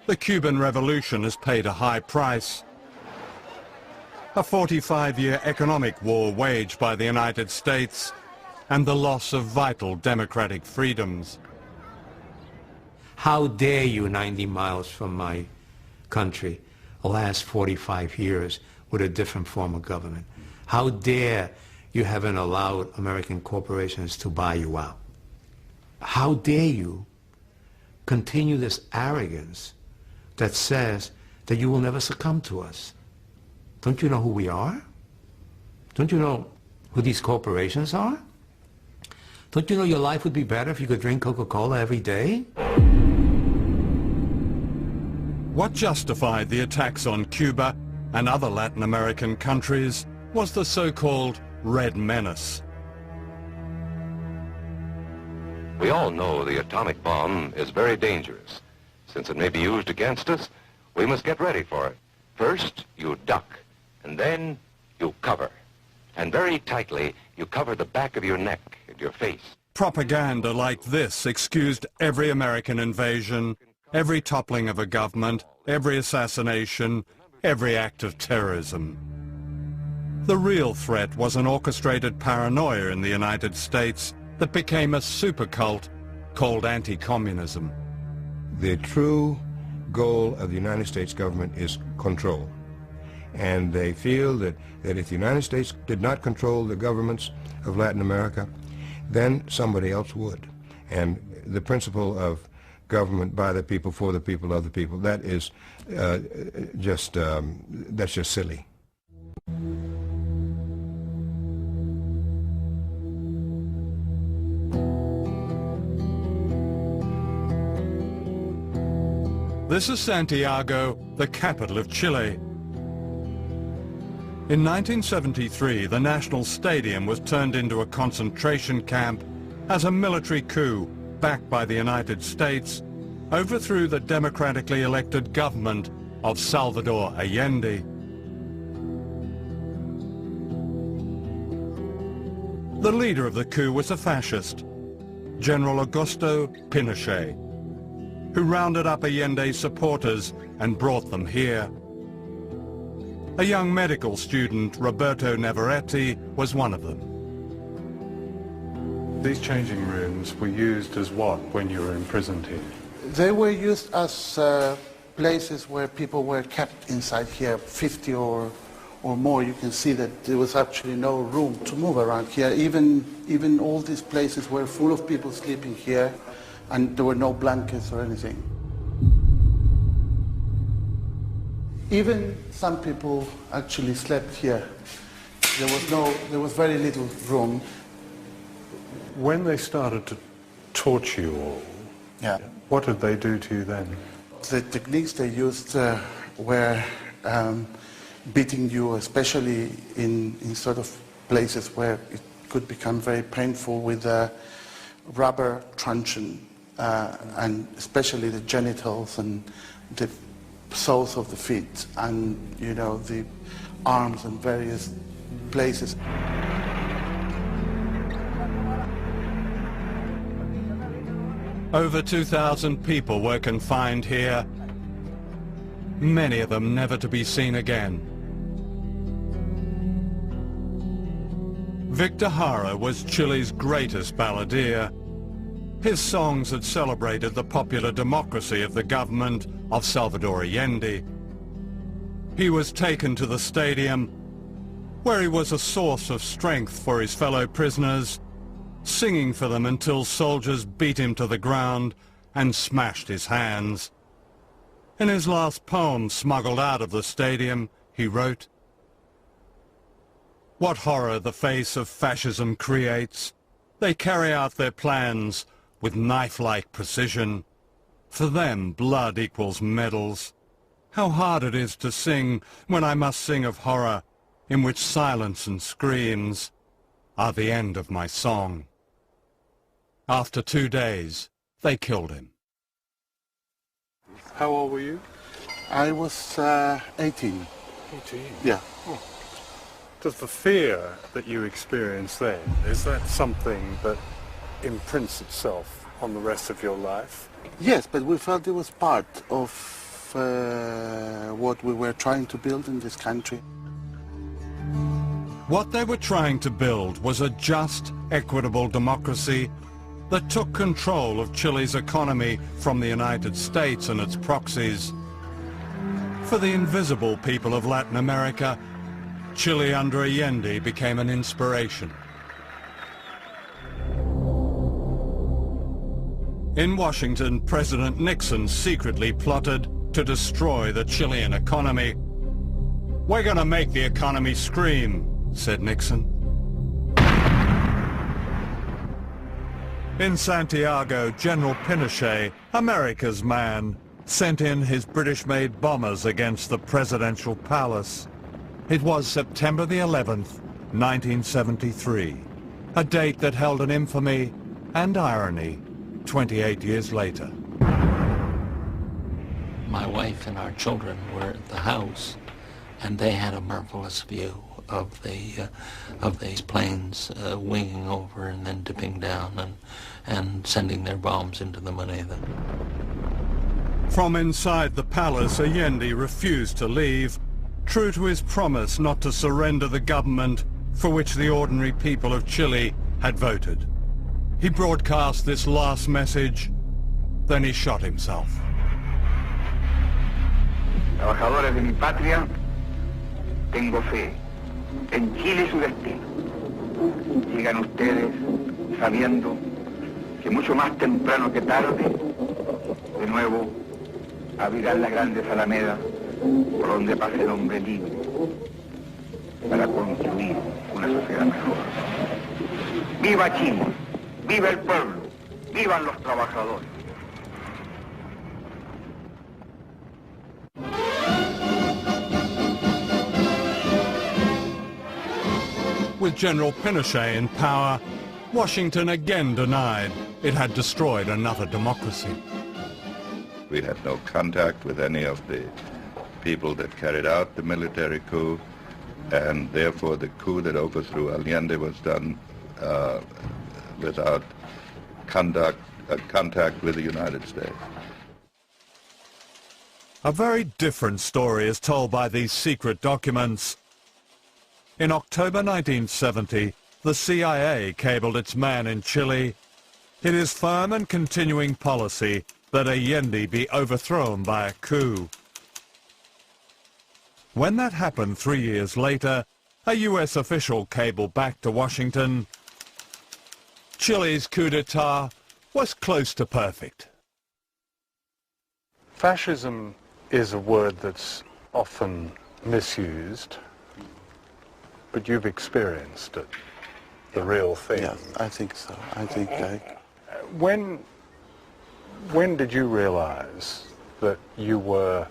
the Cuban Revolution has paid a high price. A 45-year economic war waged by the United States and the loss of vital democratic freedoms. How dare you, 90 miles from my country, last 45 years with a different form of government? How dare you haven't allowed American corporations to buy you out? How dare you continue this arrogance that says that you will never succumb to us? Don't you know who we are? Don't you know who these corporations are? Don't you know your life would be better if you could drink Coca-Cola every day? What justified the attacks on Cuba and other Latin American countries was the so-called Red Menace. We all know the atomic bomb is very dangerous. Since it may be used against us, we must get ready for it. First, you duck, and then you cover. And very tightly, you cover the back of your neck and your face. Propaganda like this excused every American invasion, every toppling of a government, every assassination, every act of terrorism. The real threat was an orchestrated paranoia in the United States that became a super cult called anti-communism. The true goal of the United States government is control. And they feel that if the United States did not control the governments of Latin America, then somebody else would. And the principle of government by the people, for the people, of the people, that is that's just silly. This is Santiago, the capital of Chile. In 1973, the National Stadium was turned into a concentration camp as a military coup, backed by the United States, overthrew the democratically elected government of Salvador Allende. The leader of the coup was a fascist, General Augusto Pinochet, who rounded up Allende's supporters and brought them here. A young medical student, Roberto Navarrete, was one of them. These changing rooms were used as what when you were imprisoned here? They were used as places where people were kept inside here, 50 or more. You can see that there was actually no room to move around here. Even all these places were full of people sleeping here, and there were no blankets or anything. Even some people actually slept here. There was very little room. When they started to torture you all, what did they do to you then? The techniques they used were beating you, especially in sort of places where it could become very painful, with a rubber truncheon, and especially the genitals and the soles of the feet, and the arms and various places. Over 2,000 people were confined here, many of them never to be seen again. Victor Jara was Chile's greatest balladeer. His songs had celebrated the popular democracy of the government of Salvador Allende. He was taken to the stadium, where he was a source of strength for his fellow prisoners, singing for them until soldiers beat him to the ground and smashed his hands. In his last poem, smuggled out of the stadium, he wrote, "What horror the face of fascism creates. They carry out their plans with knife-like precision. For them, blood equals medals. How hard it is to sing when I must sing of horror, in which silence and screams are the end of my song." After 2 days, they killed him. How old were you? I was 18. 18? Yeah. Oh. Does the fear that you experienced then, is that something that imprints itself on the rest of your life? Yes, but we felt it was part of what we were trying to build in this country. What they were trying to build was a just, equitable democracy that took control of Chile's economy from the United States and its proxies. For the invisible people of Latin America, Chile under Allende became an inspiration. In Washington, President Nixon secretly plotted to destroy the Chilean economy. "We're going to make the economy scream," said Nixon. In Santiago, General Pinochet, America's man, sent in his British-made bombers against the presidential palace. It was September the 11th, 1973, a date that held an infamy and irony 28 years later. My wife and our children were at the house, and they had a marvelous view of these planes winging over and then dipping down and sending their bombs into the moneda. From inside the palace, Allende refused to leave, true to his promise not to surrender the government for which the ordinary people of Chile had voted. He broadcast this last message, then he shot himself. Trabajadores de mi patria, tengo fe. En Chile su destino. Llegan ustedes sabiendo que mucho más temprano que tarde, de nuevo abrirán las grandes alamedas por donde pase el hombre libre para construir una sociedad mejor. ¡Viva Chile! ¡Viva el pueblo! ¡Vivan los trabajadores! With General Pinochet in power, Washington again denied it had destroyed another democracy. We had no contact with any of the people that carried out the military coup, and therefore the coup that overthrew Allende was done without contact with the United States. A very different story is told by these secret documents. In October 1970, the CIA cabled its man in Chile. It is firm and continuing policy that Allende be overthrown by a coup. When that happened 3 years later, a US official cabled back to Washington. Chile's coup d'etat was close to perfect. Fascism is a word that's often misused, but you've experienced it, the real thing. Yeah, I think so. I think When did you realize that you were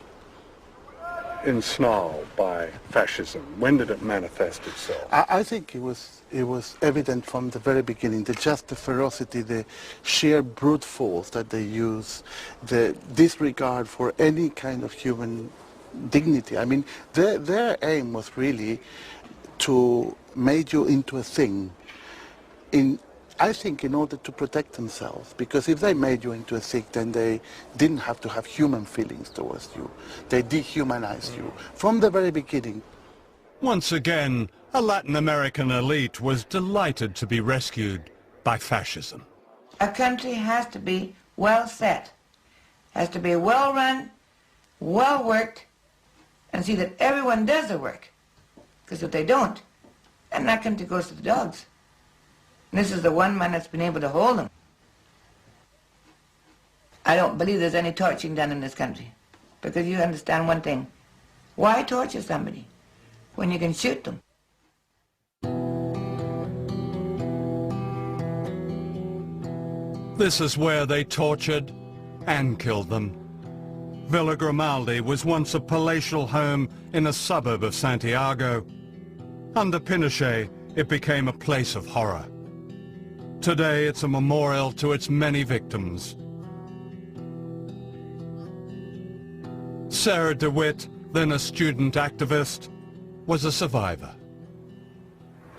ensnarled by fascism? When did it manifest itself? I think it was evident from the very beginning, the ferocity, the sheer brute force that they use, the disregard for any kind of human dignity. I mean, their aim was really to make you into a thing in I think in order to protect themselves, because if they made you into a Sikh, then they didn't have to have human feelings towards you. They dehumanized you from the very beginning. Once again, a Latin American elite was delighted to be rescued by fascism. A country has to be well set, has to be well run, well worked, and see that everyone does the work. Because if they don't, then that country goes to the dogs. And this is the one man that's been able to hold them. I don't believe there's any torturing done in this country. Because you understand one thing. Why torture somebody when you can shoot them? This is where they tortured and killed them. Villa Grimaldi was once a palatial home in a suburb of Santiago. Under Pinochet, it became a place of horror. Today, it's a memorial to its many victims. Sarah DeWitt, then a student activist, was a survivor.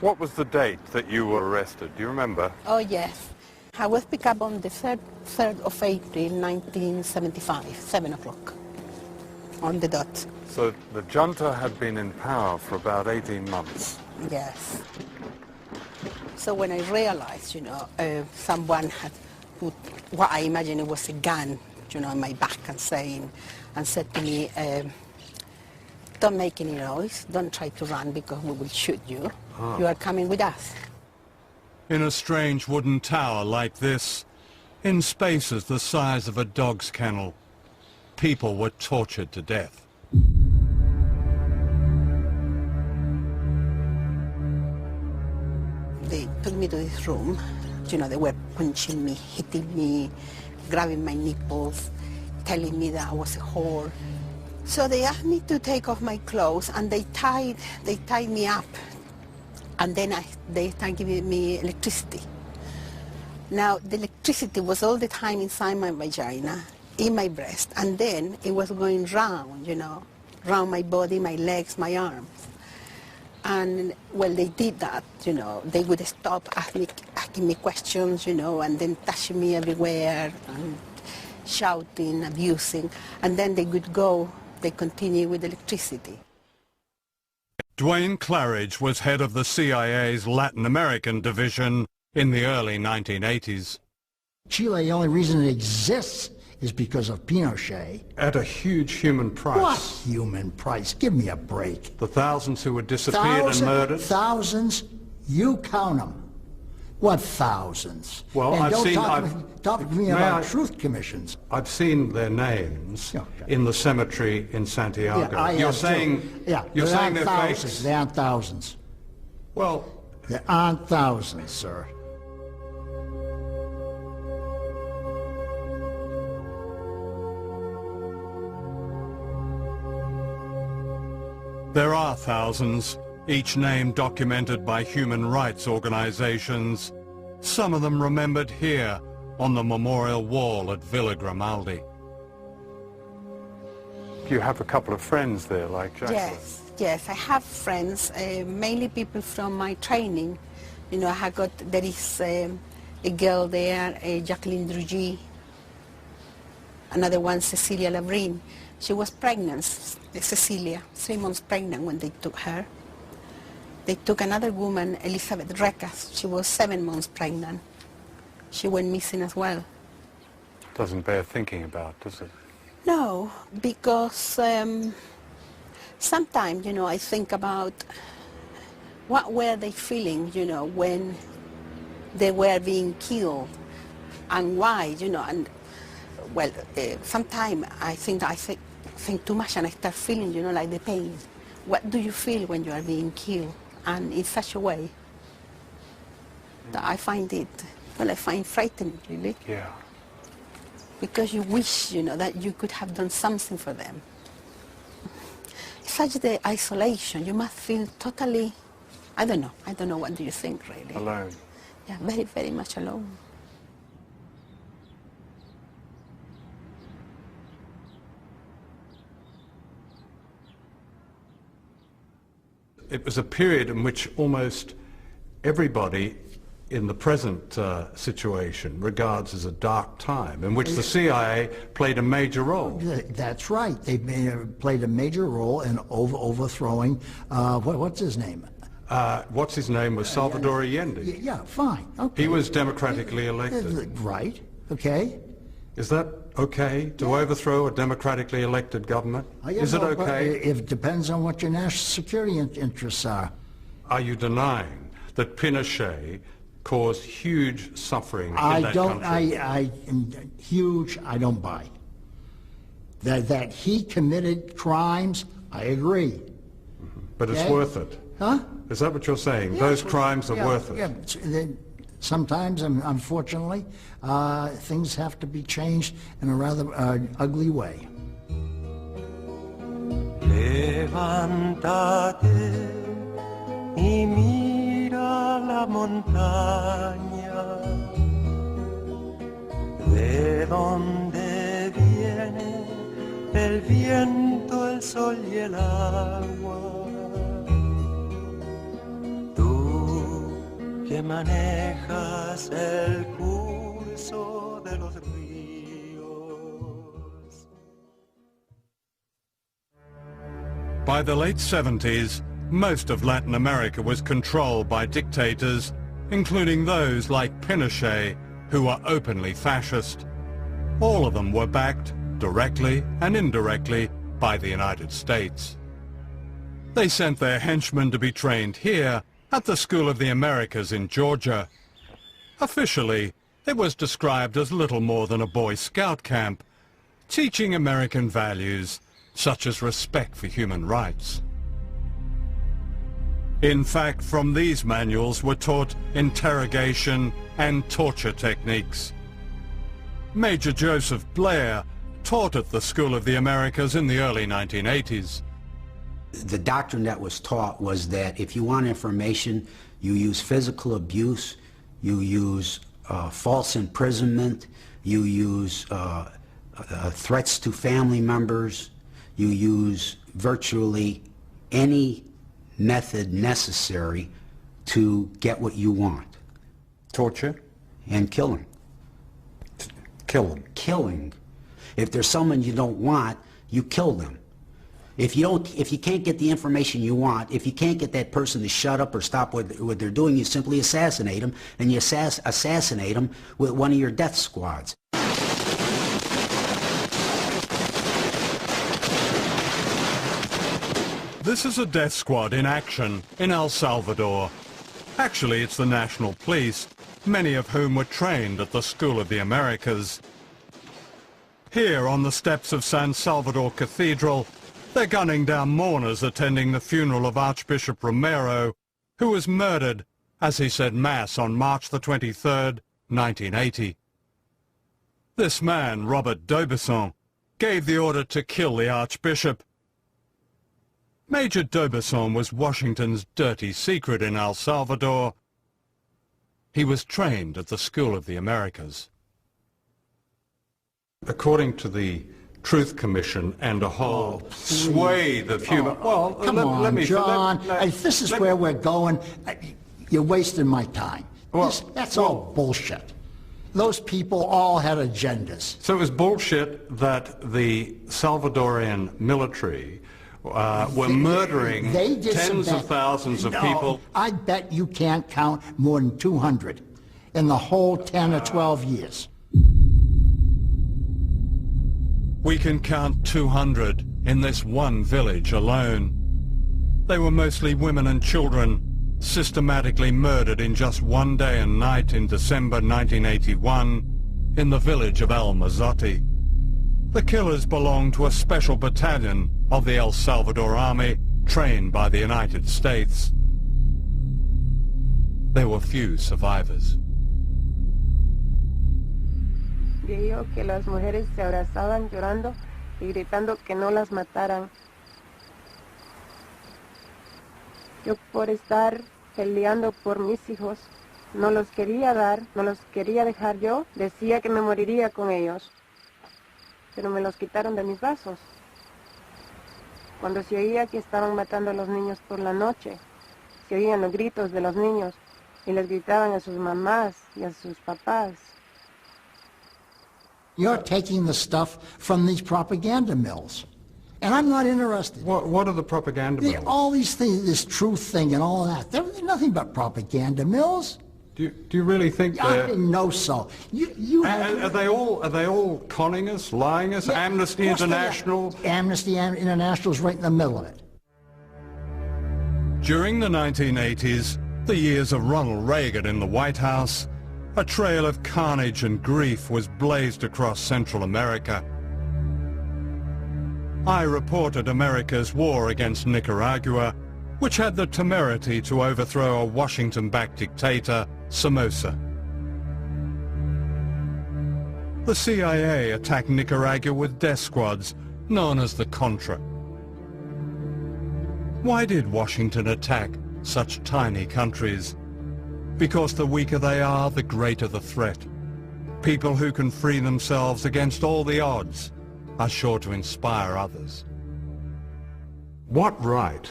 What was the date that you were arrested? Do you remember? Oh, yes. I was picked up on the 3rd of April, 1975, 7 o'clock, on the dot. So the junta had been in power for about 18 months. Yes. So when I realized, someone had put what I imagine it was a gun, on my back and said to me, don't make any noise, don't try to run because we will shoot you. Ah. You are coming with us. In a strange wooden tower like this, in spaces the size of a dog's kennel, people were tortured to death. They took me to this room. They were punching me, hitting me, grabbing my nipples, telling me that I was a whore. So they asked me to take off my clothes, and they tied me up. And then they started giving me electricity. Now, the electricity was all the time inside my vagina, in my breast, and then it was going round, round my body, my legs, my arms. And when they did that, they would stop asking me questions, and then touching me everywhere, and shouting, abusing, and then they would go, they continue with electricity. Duane Claridge was head of the CIA's Latin American division in the early 1980s. Chile, the only reason it exists is because of Pinochet. At a huge human price. What human price? Give me a break. The thousands who were disappeared and murdered? Thousands? You count them. What thousands? Well, and I've don't seen... talk to me about truth commissions. I've seen their names in the cemetery in Santiago. Yeah, you're saying they're fakes? Thousands. There aren't thousands. Well... There aren't thousands, sir. There are thousands, each name documented by human rights organizations, some of them remembered here on the memorial wall at Villa Grimaldi. You have a couple of friends there, like Jacqueline? Yes, I have friends, mainly people from my training. There is a girl there, Jacqueline Drugy, another one, Cecilia Labrin. She was pregnant, Cecilia, 3 months pregnant when they took her. They took another woman, Elizabeth Recas. She was 7 months pregnant. She went missing as well. Doesn't bear thinking about, does it? No, because sometimes, I think about what were they feeling, when they were being killed, and why, and well, sometimes I think too much and I start feeling, like the pain. What do you feel when you are being killed? And in such a way that I find frightening, really. Yeah. Because you wish, that you could have done something for them. It's such the isolation. You must feel totally, I don't know, what do you think, really? Alone. Yeah, very, very much alone. It was a period in which almost everybody in the present situation regards as a dark time in which the CIA played a major role. That's right. They played a major role in overthrowing, what's his name? What's his name was Salvador Allende. Yeah, fine. Okay. He was democratically elected. Right. Okay. Is that okay to overthrow a democratically elected government? Is it okay? It depends on what your national security interests are. Are you denying that Pinochet caused huge suffering in that country? Huge, I don't buy. That he committed crimes, I agree. Mm-hmm. But it's worth it. Huh? Is that what you're saying? Those crimes are worth it? Yeah. Sometimes, unfortunately, things have to be changed in a rather ugly way. Levántate y mira la montaña, de donde viene el viento, el sol y el agua. Tú que manejas el curso de los ríos. By the late 70s, most of Latin America was controlled by dictators, including those like Pinochet, who were openly fascist. All of them were backed, directly and indirectly, by the United States. They sent their henchmen to be trained here at the School of the Americas in Georgia. Officially, it was described as little more than a Boy Scout camp, teaching American values such as respect for human rights. In fact, from these manuals were taught interrogation and torture techniques. Major Joseph Blair taught at the School of the Americas in the early 1980s. The doctrine that was taught was that if you want information, you use physical abuse, you use false imprisonment, you use threats to family members, you use virtually any method necessary to get what you want. Torture? And killing. Killing? Killing. If there's someone you don't want, you kill them. If you can't get the information you want, if you can't get that person to shut up or stop what they're doing, you simply assassinate them, and you assassinate them with one of your death squads. This is a death squad in action in El Salvador. Actually, it's the National Police, many of whom were trained at the School of the Americas. Here on the steps of San Salvador Cathedral, they're gunning down mourners attending the funeral of Archbishop Romero, who was murdered as he said Mass on March the 23rd, 1980. This man, Robert d'Aubusson, gave the order to kill the Archbishop. Major d'Aubusson was Washington's dirty secret in El Salvador. He was trained at the School of the Americas. According to the Truth Commission and a whole swathe of human... Well, come on, John. This is where we're going. You're wasting my time. That's all bullshit. Those people all had agendas. So it was bullshit that the Salvadorian military were murdering tens of thousands of people. I bet you can't count more than 200 in the whole 10 or 12 years. We can count 200 in this one village alone. They were mostly women and children, systematically murdered in just one day and night in December 1981 in the village of El Mazote. The killers belonged to a special battalion of the El Salvador Army, trained by the United States. There were few survivors. Vio que las mujeres se abrazaban llorando y gritando que no las mataran. Yo por estar peleando por mis hijos, no los quería dar, no los quería dejar yo, decía que me moriría con ellos. Pero me los quitaron de mis brazos. Cuando se oía que estaban matando a los niños por la noche, se oían los gritos de los niños, y les gritaban a sus mamás y a sus papás. You're taking the stuff from these propaganda mills. And I'm not interested. What are the propaganda mills? All these things, this truth thing and all that, they're nothing but propaganda mills. Do you really think I didn't know so. Are they all conning us, lying us? Yeah, Amnesty International? Amnesty International is right in the middle of it. During the 1980s, the years of Ronald Reagan in the White House, a trail of carnage and grief was blazed across Central America. I reported America's war against Nicaragua, which had the temerity to overthrow a Washington-backed dictator, Somoza. The CIA attacked Nicaragua with death squads known as the Contra. Why did Washington attack such tiny countries? Because the weaker they are, the greater the threat. People who can free themselves against all the odds are sure to inspire others. What right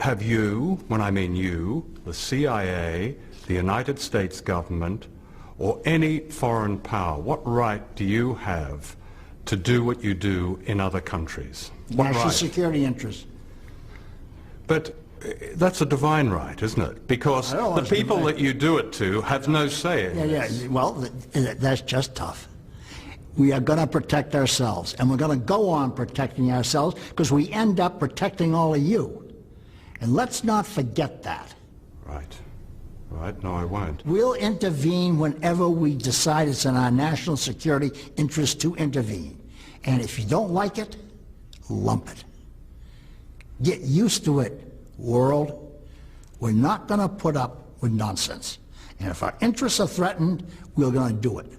have you, when I mean you, the CIA, the United States government, or any foreign power, what right do you have to do what you do in other countries? What National right? security interests. But that's a divine right, isn't it? Because the people that you do it to have no say in this. Yeah, well, that's just tough. We are going to protect ourselves, and we're going to go on protecting ourselves because we end up protecting all of you. And let's not forget that. Right. Right, no, I won't. We'll intervene whenever we decide it's in our national security interest to intervene. And if you don't like it, lump it. Get used to it, world. We're not going to put up with nonsense. And if our interests are threatened, we're going to do it.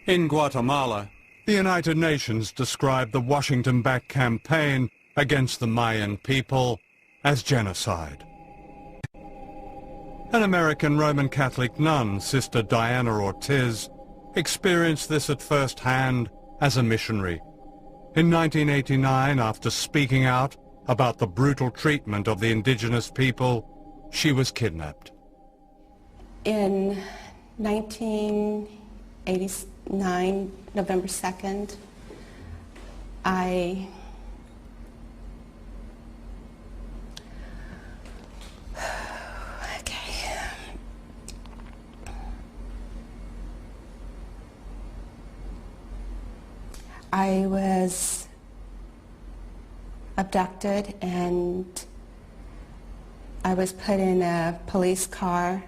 In Guatemala, the United Nations described the Washington-backed campaign against the Mayan people as genocide. An American Roman Catholic nun, Sister Diana Ortiz, experienced this at first hand as a missionary. In 1989, after speaking out about the brutal treatment of the indigenous people, she was kidnapped. In 1989, November 2nd, I was abducted and I was put in a police car,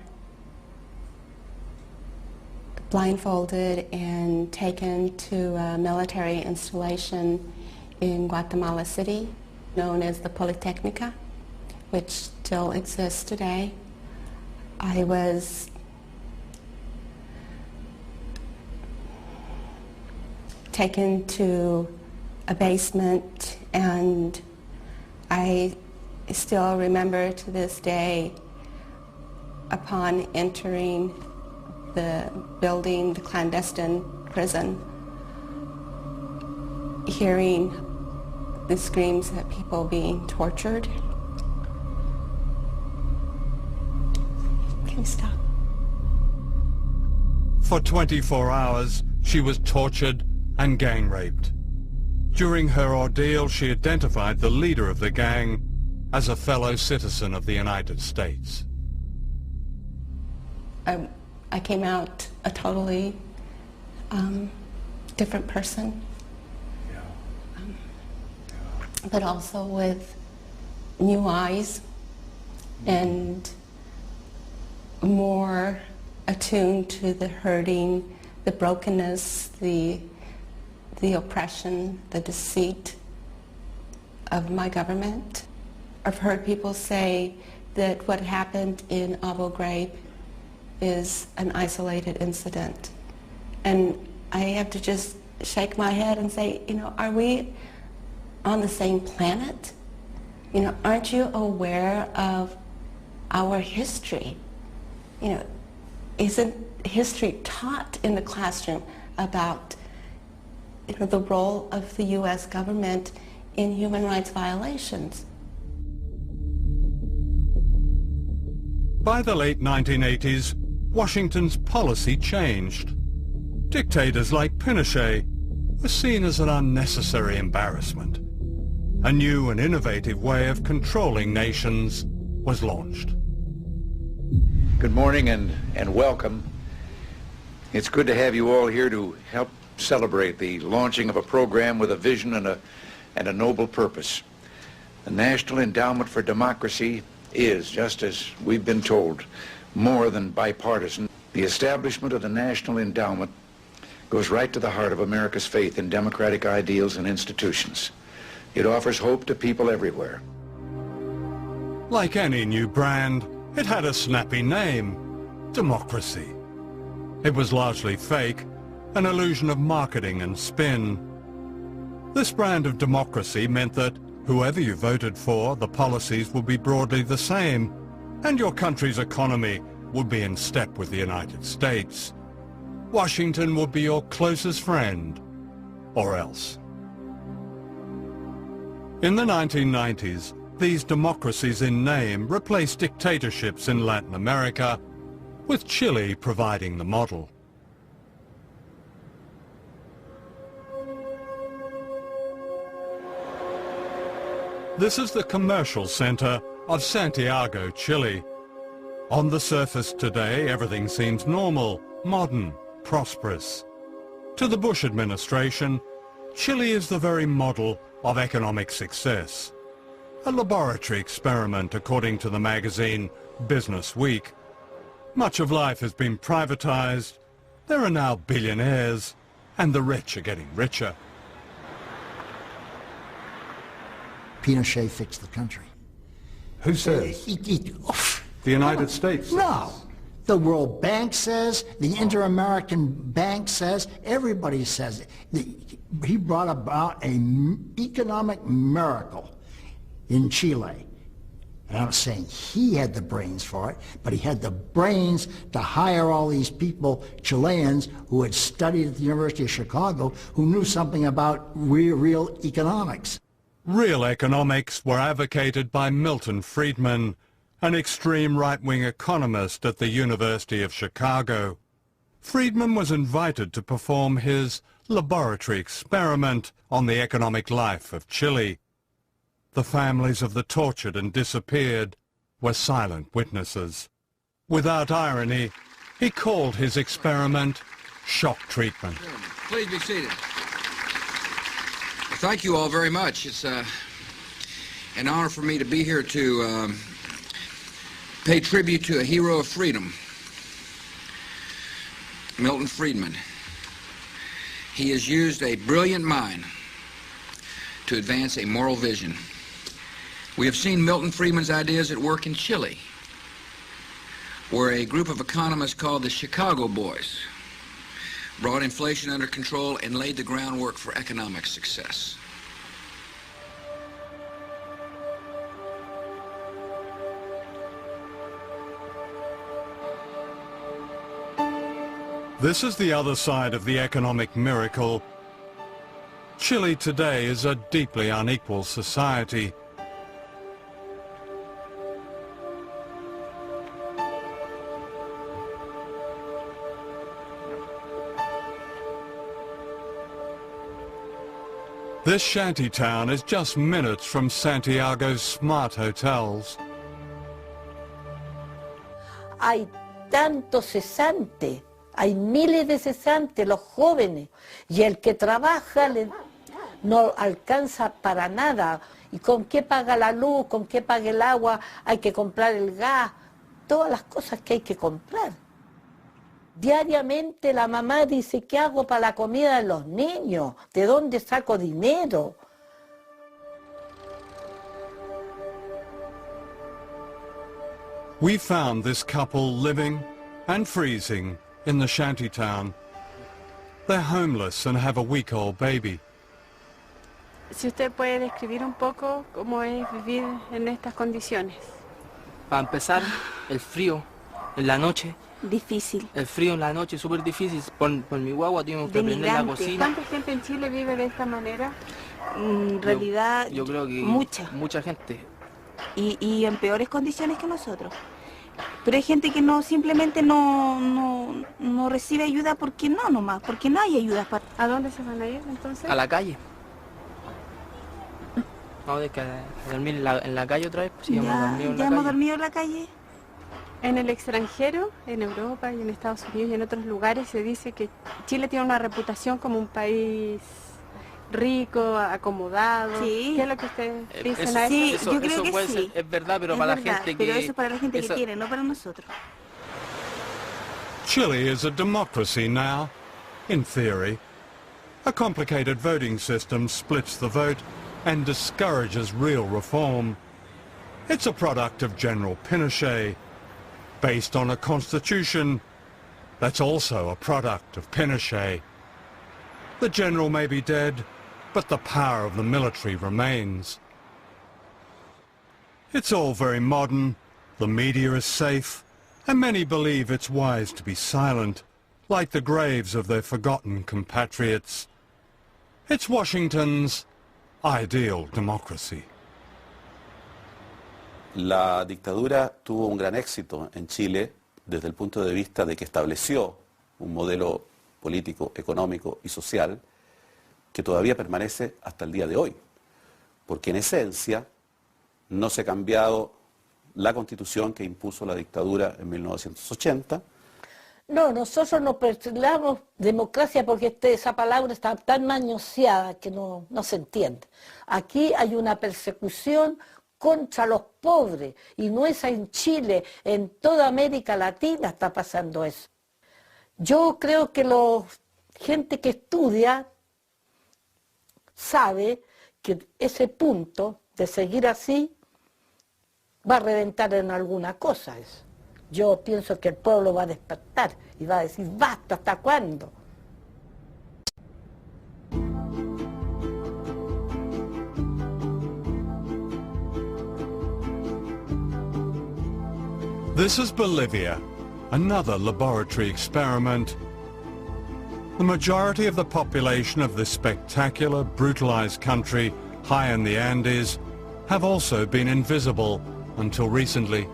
blindfolded, and taken to a military installation in Guatemala City known as the Polytechnica, which still exists today. I was taken to a basement, and I still remember to this day, upon entering the building, the clandestine prison, hearing the screams of people being tortured. Can you stop? For 24 hours, she was tortured and gang raped. During her ordeal, she identified the leader of the gang as a fellow citizen of the United States. I came out a totally different person, but also with new eyes and more attuned to the hurting, the brokenness, the oppression, the deceit of my government. I've heard people say that what happened in Abu Ghraib is an isolated incident. And I have to just shake my head and say, you know, are we on the same planet? You know, aren't you aware of our history? You know, isn't history taught in the classroom about, you know, the role of the U.S. government in human rights violations? By the late 1980s, Washington's policy changed. Dictators like Pinochet were seen as an unnecessary embarrassment. A new and innovative way of controlling nations was launched. Good morning and welcome. It's good to have you all here to help celebrate the launching of a program with a vision and a noble purpose. The National Endowment for Democracy is, just as we've been told, more than bipartisan. The establishment of the National Endowment goes right to the heart of America's faith in democratic ideals and institutions. It offers hope to people everywhere. Like any new brand, it had a snappy name: democracy. It was largely fake, an illusion of marketing and spin. This brand of democracy meant that whoever you voted for, the policies would be broadly the same, and your country's economy would be in step with the United States. Washington would be your closest friend, or else. In the 1990s, these democracies in name replaced dictatorships in Latin America, with Chile providing the model. This is the commercial center of Santiago, Chile. On the surface today, everything seems normal, modern, prosperous. To the Bush administration, Chile is the very model of economic success. A laboratory experiment, according to the magazine Business Week. Much of life has been privatized. There are now billionaires, and the rich are getting richer. Pinochet fixed the country. Who says? The United States. No. The World Bank says, the Inter-American Bank says, everybody says it. He brought about an economic miracle in Chile. And I'm not saying he had the brains for it, but he had the brains to hire all these people, Chileans, who had studied at the University of Chicago, who knew something about real economics. Real economics were advocated by Milton Friedman, an extreme right-wing economist at the University of Chicago. Friedman was invited to perform his laboratory experiment on the economic life of Chile. The families of the tortured and disappeared were silent witnesses. Without irony, he called his experiment shock treatment. Please be seated. Thank you all very much. It's an honor for me to be here to pay tribute to a hero of freedom, Milton Friedman. He has used a brilliant mind to advance a moral vision. We have seen Milton Friedman's ideas at work in Chile, where a group of economists called the Chicago Boys brought inflation under control and laid the groundwork for economic success. This is the other side of the economic miracle. Chile today is a deeply unequal society. This shanty town is just minutes from Santiago's smart hotels. Hay tantos cesantes, hay miles de cesantes, los jóvenes, y el que trabaja no alcanza para nada. ¿Y con qué paga la luz, con qué paga el agua? Hay que comprar el gas, todas las cosas que hay que comprar. Diariamente la mamá dice, ¿qué hago para la comida de los niños? ¿De dónde saco dinero? We found this couple living and freezing in the shantytown. They're homeless and have a week-old baby. Si usted puede describir un poco cómo es vivir en estas condiciones. Para empezar, el frío en la noche. Difícil. El frío en la noche es súper difícil. Por mi guagua tuvimos que prender la cocina. ¿Cuánta gente en Chile vive de esta manera? En realidad, yo creo que mucha gente. Y en peores condiciones que nosotros. Pero hay gente que no, simplemente no recibe ayuda porque no nomás, porque no hay ayuda. ¿A dónde se van a ir entonces? A la calle. Vamos a dormir en la calle otra vez, pues, ¿Ya hemos dormido en la calle? En el extranjero, en Europa y en Estados Unidos y en otros lugares se dice que Chile tiene una reputación como un país rico, acomodado. Sí. ¿Qué es lo que ustedes dicen a eso? Sí, yo creo que puede sí. ser, es verdad, pero Es para verdad, la gente que... pero eso es para la gente que quiere, no para nosotros. Chile is a democracy now, in theory. A complicated voting system splits the vote and discourages real reform. It's a product of General Pinochet, based on a constitution that's also a product of Pinochet. The general may be dead, but the power of the military remains. It's all very modern, the media is safe, and many believe it's wise to be silent, like the graves of their forgotten compatriots. It's Washington's ideal democracy. La dictadura tuvo un gran éxito en Chile desde el punto de vista de que estableció un modelo político, económico y social que todavía permanece hasta el día de hoy, porque en esencia no se ha cambiado la constitución que impuso la dictadura en 1980. No, nosotros no perseguimos democracia porque esa palabra está tan manoseada que no se entiende. Aquí hay una persecución contra los pobres, y no es en Chile, en toda América Latina está pasando eso. Yo creo que la gente que estudia sabe que ese punto de seguir así va a reventar en alguna cosa eso. Yo pienso que el pueblo va a despertar y va a decir, basta, ¿hasta cuándo? This is Bolivia, another laboratory experiment. The majority of the population of this spectacular, brutalized country, high in the Andes, have also been invisible until recently.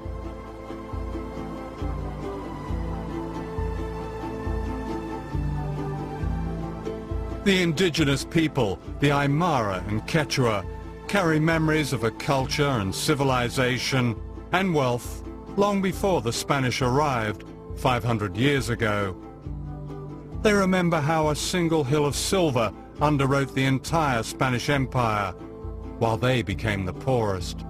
The indigenous people, the Aymara and Quechua, carry memories of a culture and civilization and wealth long before the Spanish arrived 500 years ago. They remember how a single hill of silver underwrote the entire Spanish Empire, while they became the poorest.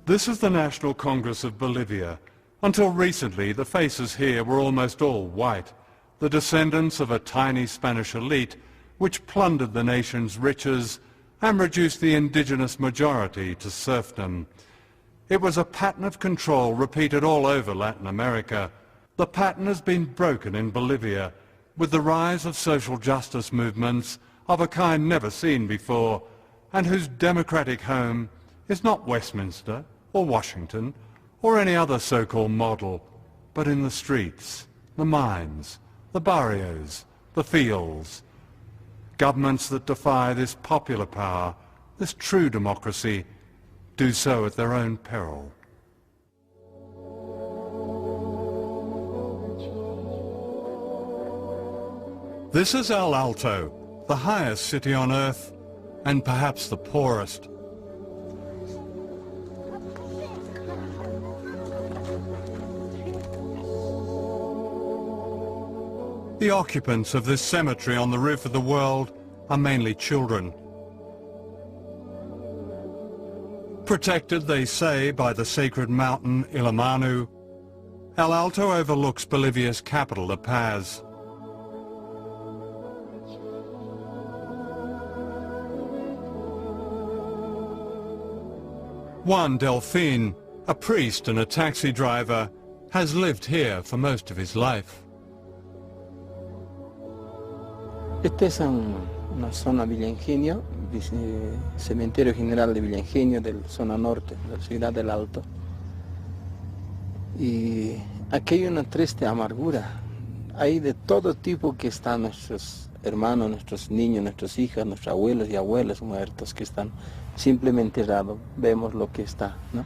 This is the National Congress of Bolivia. Until recently, the faces here were almost all white, the descendants of a tiny Spanish elite which plundered the nation's riches and reduced the indigenous majority to serfdom. It was a pattern of control repeated all over Latin America. The pattern has been broken in Bolivia with the rise of social justice movements of a kind never seen before, and whose democratic home is not Westminster or Washington or any other so-called model, but in the streets, the mines, the barrios, the fields. Governments that defy this popular power, this true democracy, do so at their own peril. This is El Alto, the highest city on earth, and perhaps the poorest. The occupants of this cemetery on the roof of the world are mainly children. Protected, they say, by the sacred mountain Illimani, El Alto overlooks Bolivia's capital, La Paz. Juan Delfin, a priest and a taxi driver, has lived here for most of his life. Esta es una zona Villa Ingenio, cementerio general de Villa Ingenio, de la zona norte, de la ciudad del Alto. Y aquí hay una triste amargura. Hay de todo tipo que están hermanos, nuestros niños, nuestras hijas, nuestros abuelos y abuelas muertos que están simplemente enterrados. Vemos lo que está, ¿no?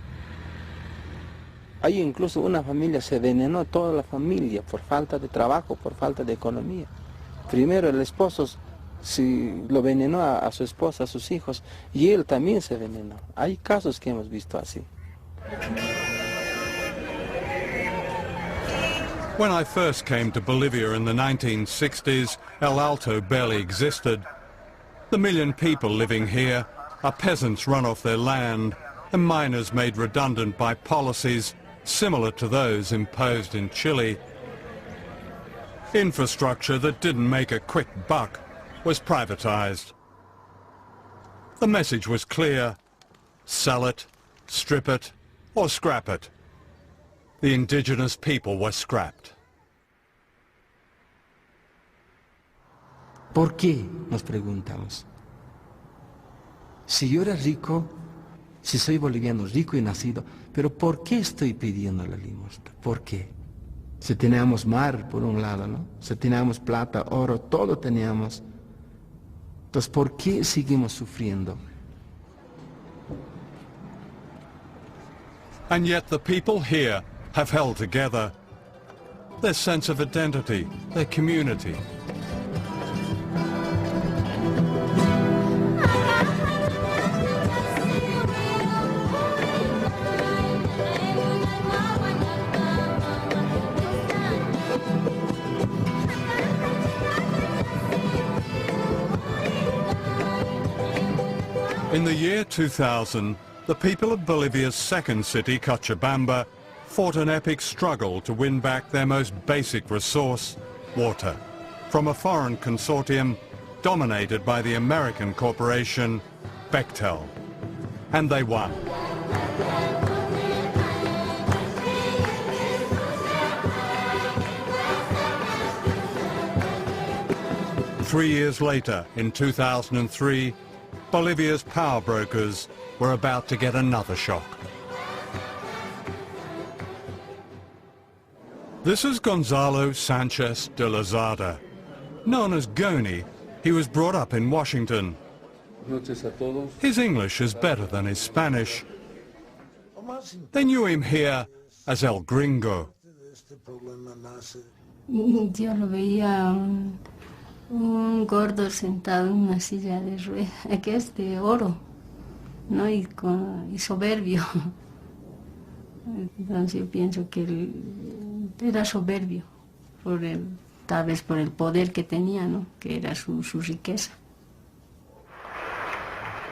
Hay incluso una familia, se envenenó toda la familia por falta de trabajo, por falta de economía. Primero el esposo lo envenenó a su esposa, a sus hijos, y él también se envenenó. Hay casos que hemos visto así. When I first came to Bolivia in the 1960s, El Alto barely existed. The million people living here are peasants run off their land and miners made redundant by policies similar to those imposed in Chile. Infrastructure that didn't make a quick buck was privatized. The message was clear: sell it, strip it, or scrap it. The indigenous people were scrapped. ¿Por qué? Nos preguntamos. Si yo era rico, si soy boliviano rico y nacido, pero ¿por qué estoy pidiendo la limosna? ¿Por qué? Si teníamos mar por un lado, ¿no? Si teníamos plata, oro, todo teníamos. Entonces, ¿por qué seguimos sufriendo? And yet the people here have held together. Their sense of identity, their community. In the year 2000, the people of Bolivia's second city, Cochabamba, fought an epic struggle to win back their most basic resource, water, from a foreign consortium dominated by the American corporation Bechtel. And they won. Three years later, in 2003, Bolivia's power brokers were about to get another shock. This is Gonzalo Sanchez de Lozada. Known as Goni, he was brought up in Washington. His English is better than his Spanish. They knew him here as El Gringo. Yo lo veía un gordo sentado en una silla de ruedas, que es de oro, ¿no? Y soberbio. Entonces yo pienso que él era soberbio, tal vez por el poder que tenía, ¿no? Que era su riqueza.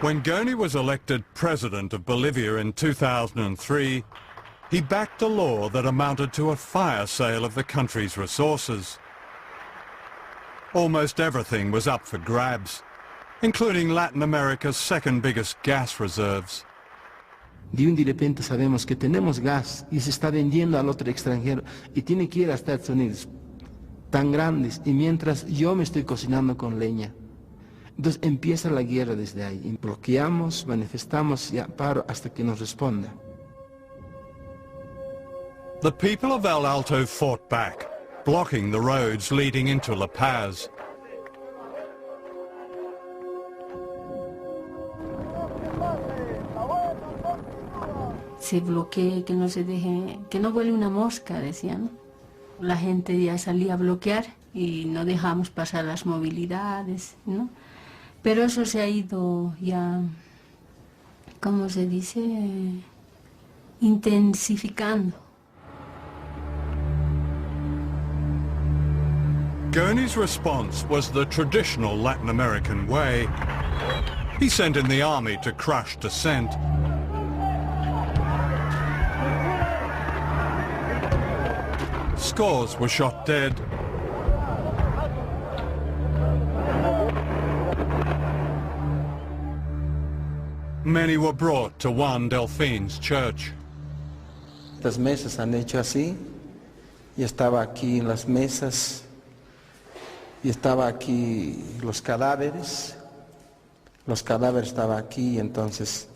When Goni was elected president of Bolivia in 2003, he backed a law that amounted to a fire sale of the country's resources. Almost everything was up for grabs, including Latin America's second biggest gas reserves. De un de repente sabemos que tenemos gas y se está vendiendo al otro extranjero y tiene que ir a Estados Unidos, tan grandes, y mientras yo me estoy cocinando con leña. Entonces empieza la guerra desde ahí. Y bloqueamos, manifestamos y paro hasta que nos responda. The people of El Alto fought back, blocking the roads leading into La Paz. Se bloquee, que no se deje, que no vuele una mosca, decían. La gente ya salía a bloquear y no dejamos pasar las movilidades, ¿no? Pero eso se ha ido ya, ¿cómo se dice? Intensificando. Goni's response was the traditional Latin American way. He sent in the army to crush dissent. Scores were shot dead. Many were brought to Juan Delfin's church. Las mesas han hecho así, y estaba aquí en las mesas, y estaba aquí los cadáveres estaban aquí, entonces,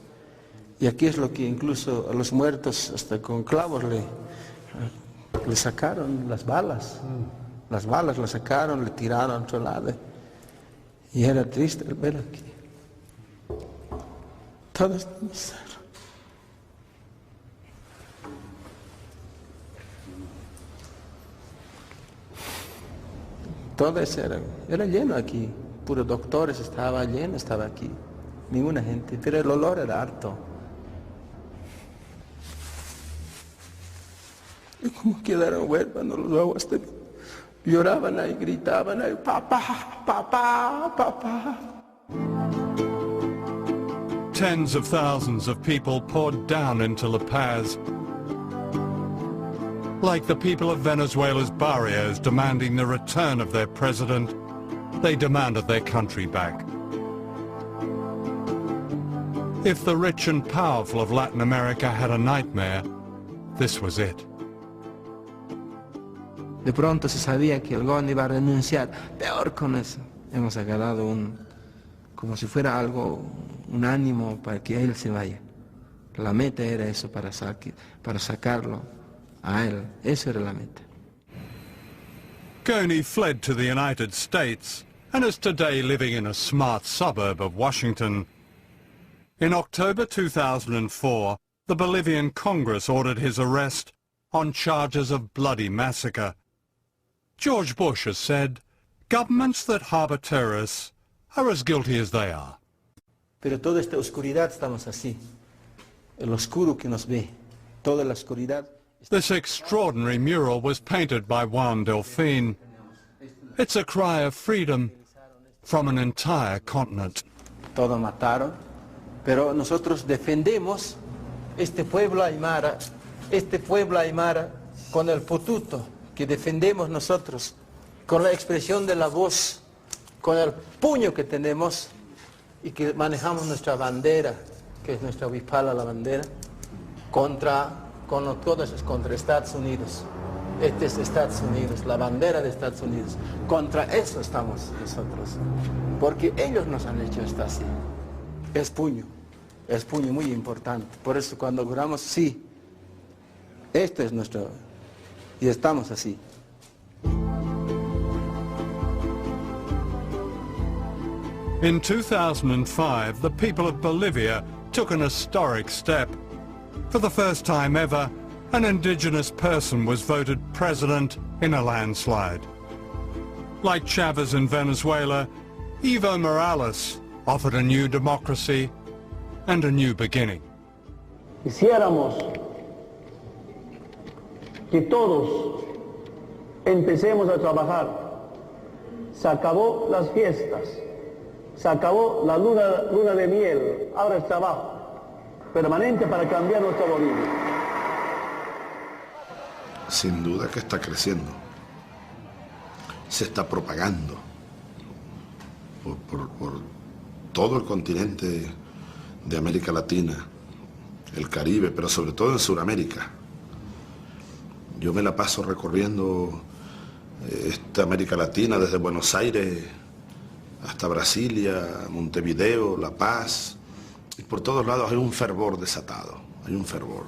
y aquí es lo que incluso a los muertos hasta con clavos le sacaron las balas las sacaron, le tiraron a otro lado, Y era triste el ver aquí. Todo está en cero. Todo eso era lleno aquí. Puros doctores, estaba lleno, estaba aquí. Ninguna gente, pero el olor era harto. Y como quedaron huérfanos los aguas, lloraban ahí, gritaban ahí, papá, papá, papá. Tens of thousands of people poured down into La Paz, like the people of Venezuela's barrios demanding the return of their president. They demanded their country back. If the rich and powerful of Latin America had a nightmare, this was it. De pronto se sabía que el gobierno iba a renunciar. Peor con eso. Hemos agarrado como si fuera algo, un ánimo para que él se vaya. La meta era eso, para sacarlo a él. Eso era la meta. Goni fled to the United States and is today living in a smart suburb of Washington. In October 2004, the Bolivian Congress ordered his arrest on charges of bloody massacre. George Bush has said, governments that harbor terrorists are as guilty as they are. Pero toda esta oscuridad estamos así. El oscuro que nos ve. Toda la oscuridad. This extraordinary mural was painted by Juan Delfin. It's a cry of freedom from an entire continent. Todos mataron, pero nosotros defendemos este pueblo aymara con el pututo que defendemos nosotros, con la expresión de la voz, con el puño que tenemos y que manejamos nuestra bandera, que es nuestra huipala, la bandera, contra Estados Unidos. Este es Estados Unidos, la bandera de Estados Unidos. Contra eso estamos nosotros, porque ellos nos han hecho esto así. Es puño muy importante. Por eso cuando juramos, sí, esto es nuestro, y estamos así. In 2005, the people of Bolivia took an historic step. For the first time ever, an indigenous person was voted president in a landslide. Like Chavez in Venezuela, Evo Morales offered a new democracy and a new beginning. Quisiéramos que todos empecemos a trabajar. Se acabó las fiestas, se acabó la luna de miel, ahora es trabajo permanente para cambiar nuestra Bolivia. Sin duda que está creciendo, se está propagando por todo el continente de América Latina, el Caribe, pero sobre todo en Sudamérica. Yo me la paso recorriendo esta América Latina desde Buenos Aires hasta Brasilia, Montevideo, La Paz, y por todos lados hay un fervor desatado, hay un fervor.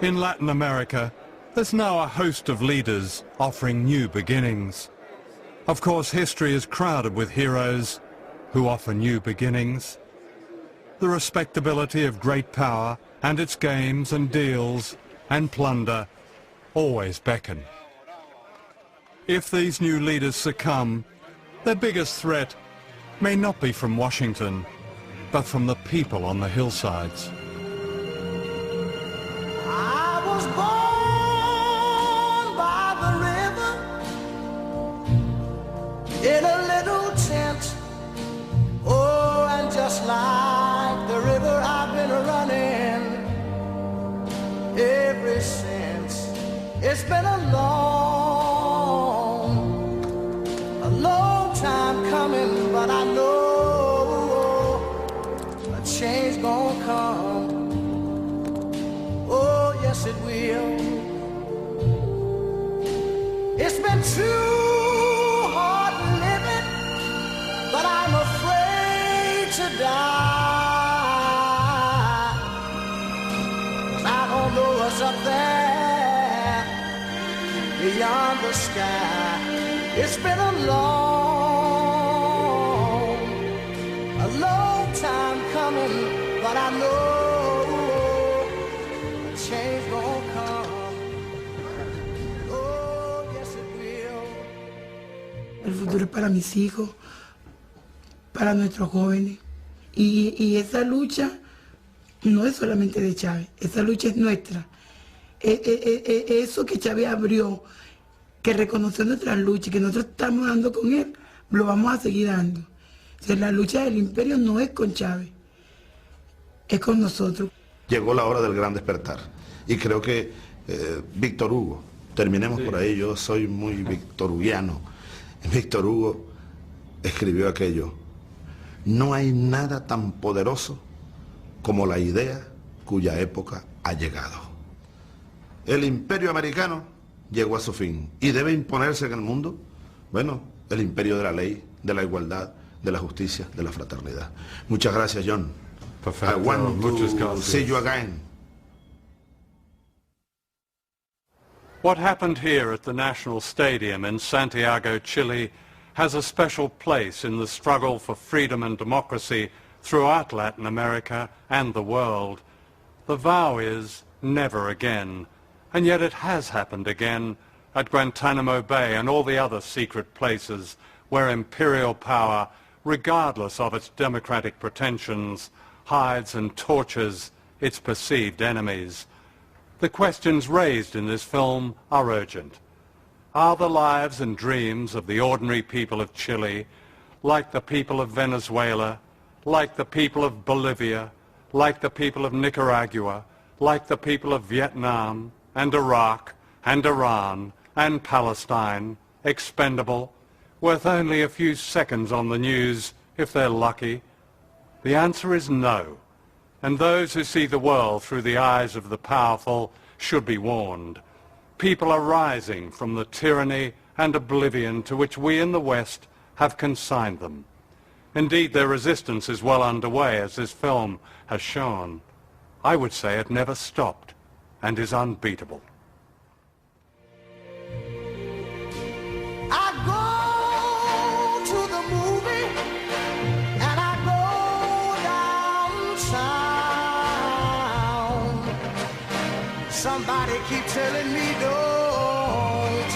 In Latin America, there's now a host of leaders offering new beginnings. Of course, history is crowded with heroes who offer new beginnings. The respectability of great power and its games and deals and plunder always beckon. If these new leaders succumb, their biggest threat may not be from Washington, but from the people on the hillsides. I was born by the river in a little tent. Oh, and just like the river I've been running ever since. It's been a long time coming, but I know a change gonna come. Oh, yes it will. It's been too hard living, but I'm afraid to die. 'Cause I don't know what's up there beyond the sky. It's been a long futuro es para mis hijos, para nuestros jóvenes. Y esa lucha no es solamente de Chávez, esa lucha es nuestra. Eso que Chávez abrió, que reconoció nuestras luchas, que nosotros estamos dando con él, lo vamos a seguir dando. O sea, la lucha del imperio no es con Chávez, es con nosotros. Llegó la hora del gran despertar. Y creo que Víctor Hugo, terminemos por ahí, yo soy muy victorugiano. Víctor Hugo escribió aquello: no hay nada tan poderoso como la idea cuya época ha llegado. El imperio americano llegó a su fin y debe imponerse en el mundo, bueno, el imperio de la ley, de la igualdad, de la justicia, de la fraternidad. Muchas gracias, John. Perfecto. I want Muchas to gracias. see you again. What happened here at the National Stadium in Santiago, Chile, has a special place in the struggle for freedom and democracy throughout Latin America and the world. The vow is never again, and yet it has happened again at Guantanamo Bay and all the other secret places where imperial power, regardless of its democratic pretensions, hides and tortures its perceived enemies. The questions raised in this film are urgent. Are the lives and dreams of the ordinary people of Chile, like the people of Venezuela, like the people of Bolivia, like the people of Nicaragua, like the people of Vietnam and Iraq and Iran and Palestine, expendable, worth only a few seconds on the news if they're lucky? The answer is no. And those who see the world through the eyes of the powerful should be warned. People are rising from the tyranny and oblivion to which we in the West have consigned them. Indeed, their resistance is well underway, as this film has shown. I would say it never stopped and is unbeatable. I go to the movie and I go downtown. Somebody keep telling me don't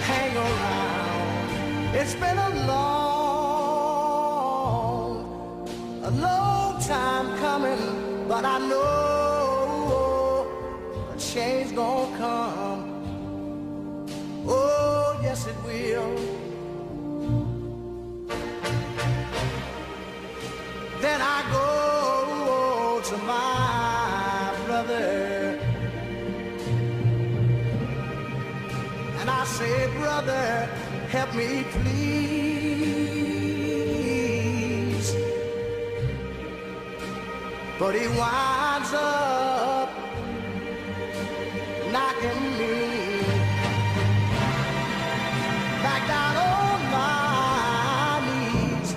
hang around. It's been a long time coming, but I know a change gonna come. Oh, yes it will. Then I go to my brother and I say, brother, help me please. But he winds up knocking me back down on my knees.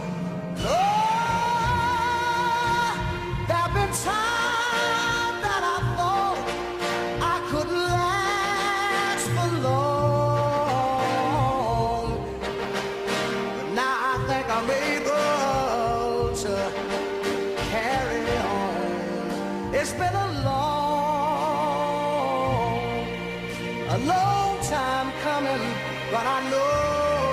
Oh, there've been times that I thought I couldn't last for long, but now I think I'm able to carry on. It's been a long time coming, but I know